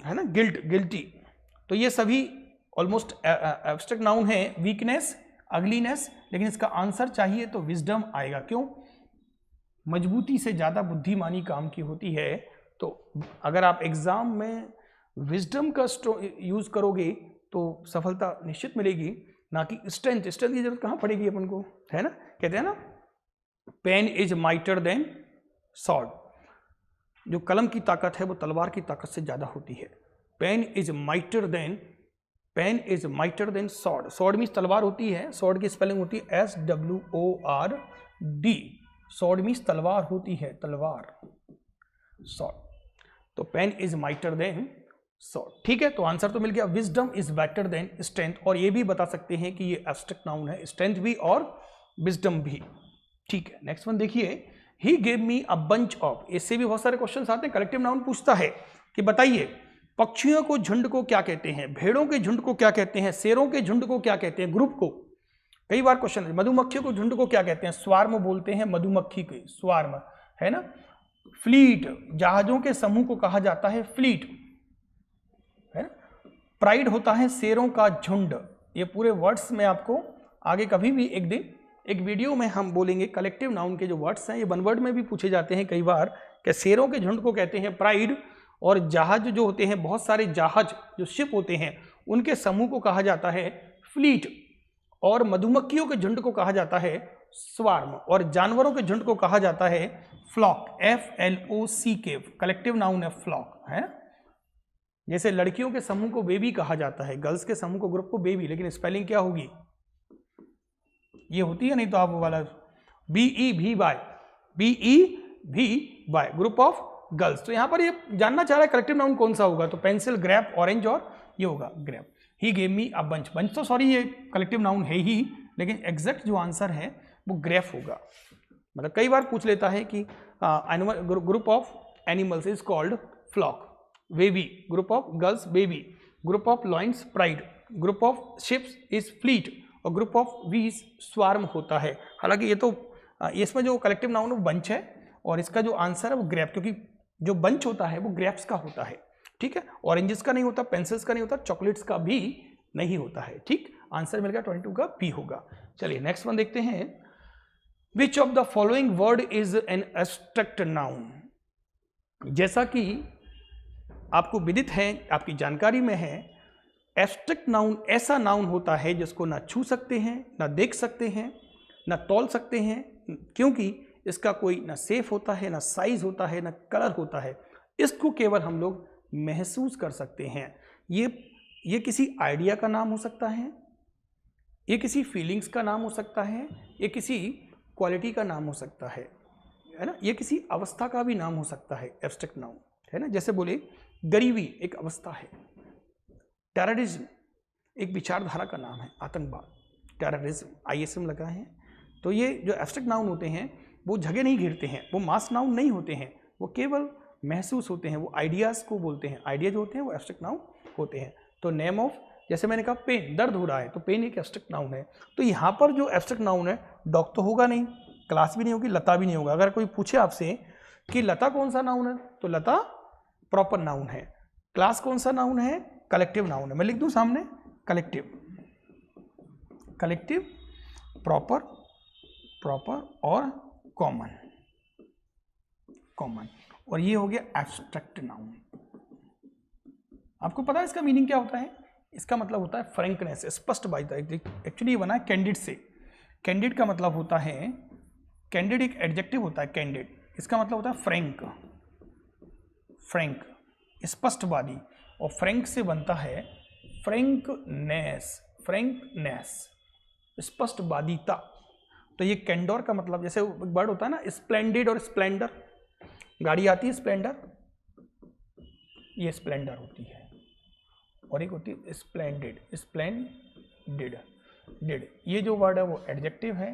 है ना, गिल्टी, तो ये सभी ऑलमोस्ट एब्स्ट्रैक्ट नाउन है। वीकनेस, अगलीनेस, लेकिन इसका आंसर चाहिए तो विजडम आएगा। क्यों? मजबूती से ज्यादा बुद्धिमानी काम की होती है। तो अगर आप एग्जाम में विजडम का यूज करोगे तो सफलता निश्चित मिलेगी, ना कि स्ट्रेंथ। स्ट्रेंथ की जरूरत कहाँ पड़ेगी अपन को, है ना। कहते हैं ना, pen is mightier than sword. जो कलम की ताकत है वो तलवार की ताकत से ज्यादा होती है। Pen is mightier than sword. Sword means तलवार होती है, सॉर्ड की स्पेलिंग होती है SWORD। सॉर्ड मीन्स तलवार होती है, तलवार, सॉर्ड। तो pen is mightier than sword, ठीक है। तो आंसर तो मिल गया, wisdom is better than strength. और ये भी बता सकते हैं कि ये एब्स्ट्रैक्ट नाउन है, स्ट्रेंथ भी और विजडम भी, ठीक है। नेक्स्ट वन देखिए, he gave me a bunch of. इससे भी बहुत सारे क्वेश्चन आते हैं। कलेक्टिव नाउन पूछता है कि बताइए पक्षियों को झुंड को क्या कहते हैं, भेड़ों के झुंड को क्या कहते हैं, शेरों के झुंड को क्या कहते हैं, ग्रुप को। कई बार क्वेश्चन है, मधुमक्खियों को झुंड को क्या कहते हैं, स्वार्म बोलते हैं, मधुमक्खी के स्वार्म, है ना। फ्लीट, जहाजों के समूह को कहा जाता है फ्लीट, है ना। प्राइड होता है शेरों का झुंड। ये पूरे वर्ड्स में आपको आगे कभी भी एक दिन एक वीडियो में हम बोलेंगे। कलेक्टिव नाउन के जो वर्ड्स हैं ये वन वर्ड में भी पूछे जाते हैं कई बार, कि शेरों के झुंड को कहते हैं प्राइड, और जहाज जो होते हैं, बहुत सारे जहाज जो शिप होते हैं, उनके समूह को कहा जाता है फ्लीट, और मधुमक्खियों के झुंड को कहा जाता है स्वार्म, और जानवरों के झुंड को कहा जाता है फ्लॉक, FLOCK। कलेक्टिव नाउन है फ्लॉक, है। जैसे लड़कियों के समूह को बेबी कहा जाता है, गर्ल्स के समूह को, ग्रुप को बेबी, लेकिन स्पेलिंग क्या होगी, ये होती है, नहीं तो आप वाला BEVY, ग्रुप ऑफ गर्ल्स। तो यहां पर ये जानना चाह रहा है कलेक्टिव नाउन कौन सा होगा, तो पेंसिल, ग्रैप, ऑरेंज, और ये होगा grab. He gave me a bunch. Bunch तो सॉरी ये कलेक्टिव नाउन है ही, लेकिन एग्जैक्ट जो आंसर है वो ग्रैप होगा। मतलब कई बार पूछ लेता है कि group of animals is called flock, baby, group of girls baby, group of lions pride, group of ships is fleet, और ग्रुप ऑफ वीज स्वार्म होता है। हालांकि ये तो इसमें जो कलेक्टिव नाउन है वो बंच है, और इसका जो आंसर है वो ग्रैप, क्योंकि जो बंच होता है वो ग्रैप्स का होता है, ठीक है। ऑरेंजेस का नहीं होता, पेंसिल्स का नहीं होता, चॉकलेट्स का भी नहीं होता है, ठीक। आंसर मिल गया 22 का बी होगा। चलिए नेक्स्ट वन देखते हैं। Which of the following word is an abstract noun. जैसा कि आपको विदित है, आपकी जानकारी में है, एब्स्ट्रैक्ट नाउन ऐसा नाउन होता है जिसको ना छू सकते हैं, ना देख सकते हैं, ना तौल सकते हैं, क्योंकि इसका कोई ना शेप होता है, ना साइज होता है, ना कलर होता है। इसको केवल हम लोग महसूस कर सकते हैं। ये किसी आइडिया का नाम हो सकता है, ये किसी फीलिंग्स का नाम हो सकता है, ये किसी क्वालिटी का नाम हो सकता है ना, ये किसी अवस्था का भी नाम हो सकता है एब्स्ट्रैक्ट नाउन, है ना। जैसे बोले गरीबी एक अवस्था है, टेररिज्म एक विचारधारा का नाम है, आतंकवाद, टेररिज्म, ISM लगा है। तो ये जो एब्स्ट्रैक्ट नाउन होते हैं वो जगह नहीं घेरते हैं, वो मास नाउन नहीं होते हैं, वो केवल महसूस होते हैं, वो आइडियाज़ को बोलते हैं। आइडिया जो होते हैं वो एब्स्ट्रैक्ट नाउन होते हैं। तो नेम ऑफ, जैसे मैंने कहा पेन, दर्द हो रहा है, तो पेन एक एब्स्ट्रैक्ट नाउन है। तो यहाँ पर जो एब्स्ट्रैक्ट नाउन है, डॉग तो होगा नहीं, क्लास भी नहीं होगी, लता भी नहीं होगा। अगर कोई पूछे आपसे कि लता कौन सा नाउन है, तो लता प्रॉपर नाउन है। क्लास कौन सा नाउन है, कलेक्टिव नाउन है। मैं लिख दूं सामने कलेक्टिव, कलेक्टिव, प्रॉपर, प्रॉपर और कॉमन, कॉमन, और ये हो गया एब्स्ट्रैक्ट नाउन। आपको पता है इसका मीनिंग क्या होता है? इसका मतलब होता है फ्रैंकनेस, स्पष्ट बात। एक्चुअली ये बना है कैंडिड से। कैंडिड का मतलब होता है, कैंडिड एक एडजेक्टिव होता है कैंडिड, इसका मतलब होता है फ्रैंक, फ्रैंक, स्पष्टवादी। और फ्रैंक से बनता है फ्रैंकनेस, फ्रैंकनेस, स्पष्टवादिता। तो ये कैंडोर का मतलब, जैसे एक वर्ड होता है ना स्प्लेंडिड और स्प्लेंडर, गाड़ी आती है स्प्लेंडर, ये स्प्लेंडर होती है, और एक होती है स्प्लेंडिड, स्प्लेंडिड, डिड। ये जो वर्ड है वो एडजेक्टिव है,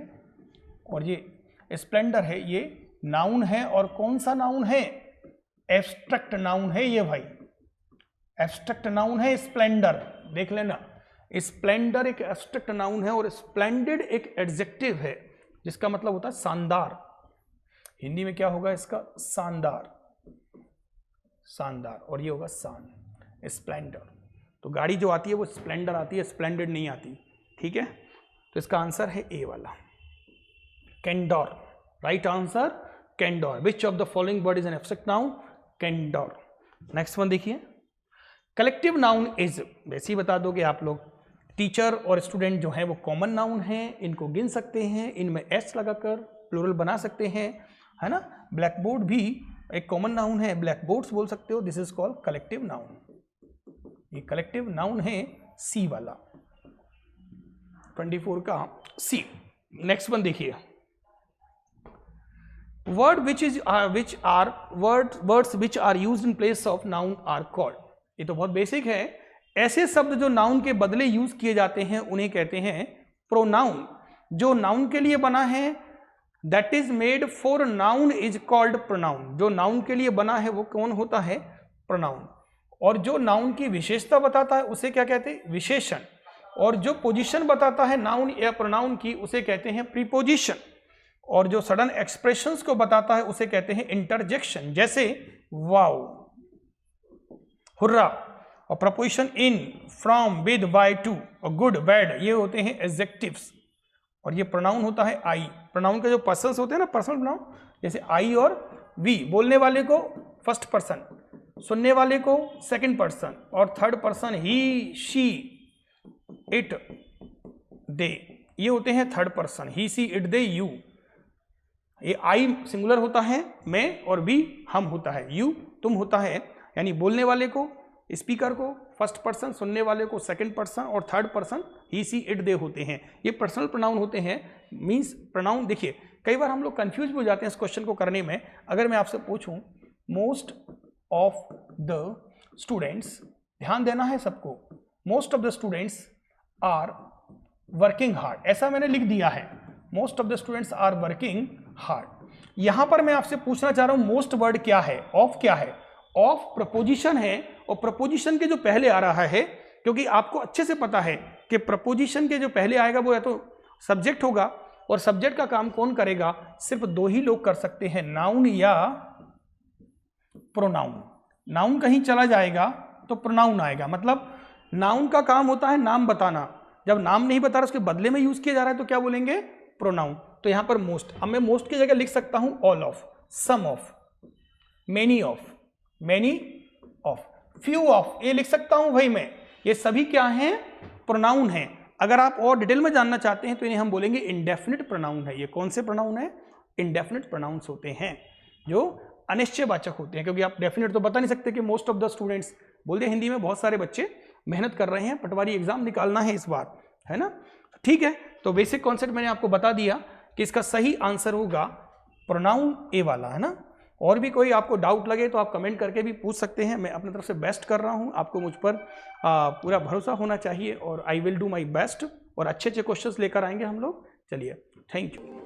और ये स्प्लेंडर है, ये नाउन है। और कौन सा नाउन है? एब्स्ट्रैक्ट नाउन है ये भाई, एब्स्ट्रैक्ट नाउन है स्प्लेंडर। देख लेना, स्प्लेंडर एक एब्स्ट्रैक्ट नाउन है और स्प्लेंडिड एक एडजेक्टिव है, जिसका मतलब होता है शानदार। हिंदी में क्या होगा इसका? शानदार, शानदार, और ये होगा शान, स्प्लेंडर। तो गाड़ी जो आती है वो स्प्लेंडर आती है, स्प्लेंडिड नहीं आती, ठीक है। तो इसका आंसर है ए वाला, candour. Right answer candour. Which of the following word is an abstract noun? Candour. Next one देखिए, कलेक्टिव नाउन इज, वैसे ही बता दोगे आप लोग, टीचर और स्टूडेंट जो है वो कॉमन नाउन है, इनको गिन सकते हैं, इनमें एस लगाकर प्लूरल बना सकते हैं, है ना। ब्लैक बोर्ड भी एक कॉमन नाउन है, ब्लैक बोर्ड्स बोल सकते हो, this is called collective noun. ये कलेक्टिव नाउन है सी वाला, 24 का सी। नेक्स्ट वन देखिए, word words which are used in place of noun are called. ये तो बहुत बेसिक है। ऐसे शब्द जो नाउन के बदले यूज किए जाते हैं उन्हें कहते हैं प्रोनाउन। जो नाउन के लिए बना है, that is made for noun is called pronoun. जो नाउन के लिए बना है वो कौन होता है? प्रोनाउन। और जो नाउन की विशेषता बताता है उसे क्या कहते हैं? विशेषण। और जो पोजीशन बताता है नाउन या प्रोनाउन की उसे कहते हैं प्रीपोजिशन। और जो सडन एक्सप्रेशंस को बताता है उसे कहते हैं इंटरजेक्शन। जैसे वाओ, हुर्रा, और preposition in, from, with, by, to, और गुड, बैड, ये होते हैं एडजेक्टिव्स। और ये प्रोनाउन होता है आई। प्रोनाउन के जो पर्सन्स होते हैं ना, पर्सनल प्रोनाउन, जैसे आई और वी, बोलने वाले को फर्स्ट पर्सन, सुनने वाले को सेकंड पर्सन, और third person he, she, it, they, ये होते हैं third person. He, she, it, they, you. ये आई सिंगुलर होता है, मैं, और वी हम होता है, यू तुम होता है। यानी बोलने वाले को, स्पीकर को फर्स्ट पर्सन, सुनने वाले को सेकंड पर्सन, और third person he, she, it, they होते हैं। ये पर्सनल प्रोनाउन होते हैं। मींस प्रोनाउन, देखिए कई बार हम लोग कंफ्यूज हो जाते हैं इस क्वेश्चन को करने में। अगर मैं आपसे पूछूं, मोस्ट ऑफ द स्टूडेंट्स, ध्यान देना है सबको, most of the students are working hard, ऐसा मैंने लिख दिया है, most of the students are working hard. यहां पर मैं आपसे पूछना चाह रहा हूं मोस्ट वर्ड क्या है? ऑफ क्या है? ऑफ प्रपोजिशन है, और प्रपोजिशन के जो पहले आ रहा है, क्योंकि आपको अच्छे से पता है कि प्रपोजिशन के जो पहले आएगा वो या तो सब्जेक्ट होगा, और सब्जेक्ट का काम कौन करेगा? सिर्फ दो ही लोग कर सकते हैं, नाउन या प्रोनाउन। नाउन कहीं चला जाएगा तो प्रोनाउन आएगा। मतलब नाउन का काम होता है नाम बताना, जब नाम नहीं बता रहा उसके बदले में यूज किया जा रहा है तो क्या बोलेंगे, प्रोनाउन। तो यहां पर मोस्ट, अब मैं मोस्ट की जगह लिख सकता हूं all of, some of, many of, many of, few of, ये लिख सकता हूं भाई मैं। ये सभी क्या हैं, प्रोनाउन हैं। अगर आप और डिटेल में जानना चाहते हैं तो इन्हें हम बोलेंगे इंडेफिनिट प्रोनाउन है। ये कौन से प्रोनाउन है, इंडेफिनिट प्रोनाउंस होते हैं जो अनिश्चयवाचक होते हैं, क्योंकि आप डेफिनेट तो बता नहीं सकते कि मोस्ट ऑफ द स्टूडेंट्स बोलते हिंदी में बहुत सारे बच्चे मेहनत कर रहे हैं, पटवारी एग्जाम निकालना है इस बार, है ना। ठीक है, तो बेसिक कॉन्सेप्ट मैंने आपको बता दिया कि इसका सही आंसर होगा प्रोनाउन ए वाला, है ना। और भी कोई आपको डाउट लगे तो आप कमेंट करके भी पूछ सकते हैं। मैं अपनी तरफ से बेस्ट कर रहा हूं, आपको मुझ पर पूरा भरोसा होना चाहिए और I will do my best, और अच्छे अच्छे क्वेश्चंस लेकर आएंगे हम लोग। चलिए, थैंक यू।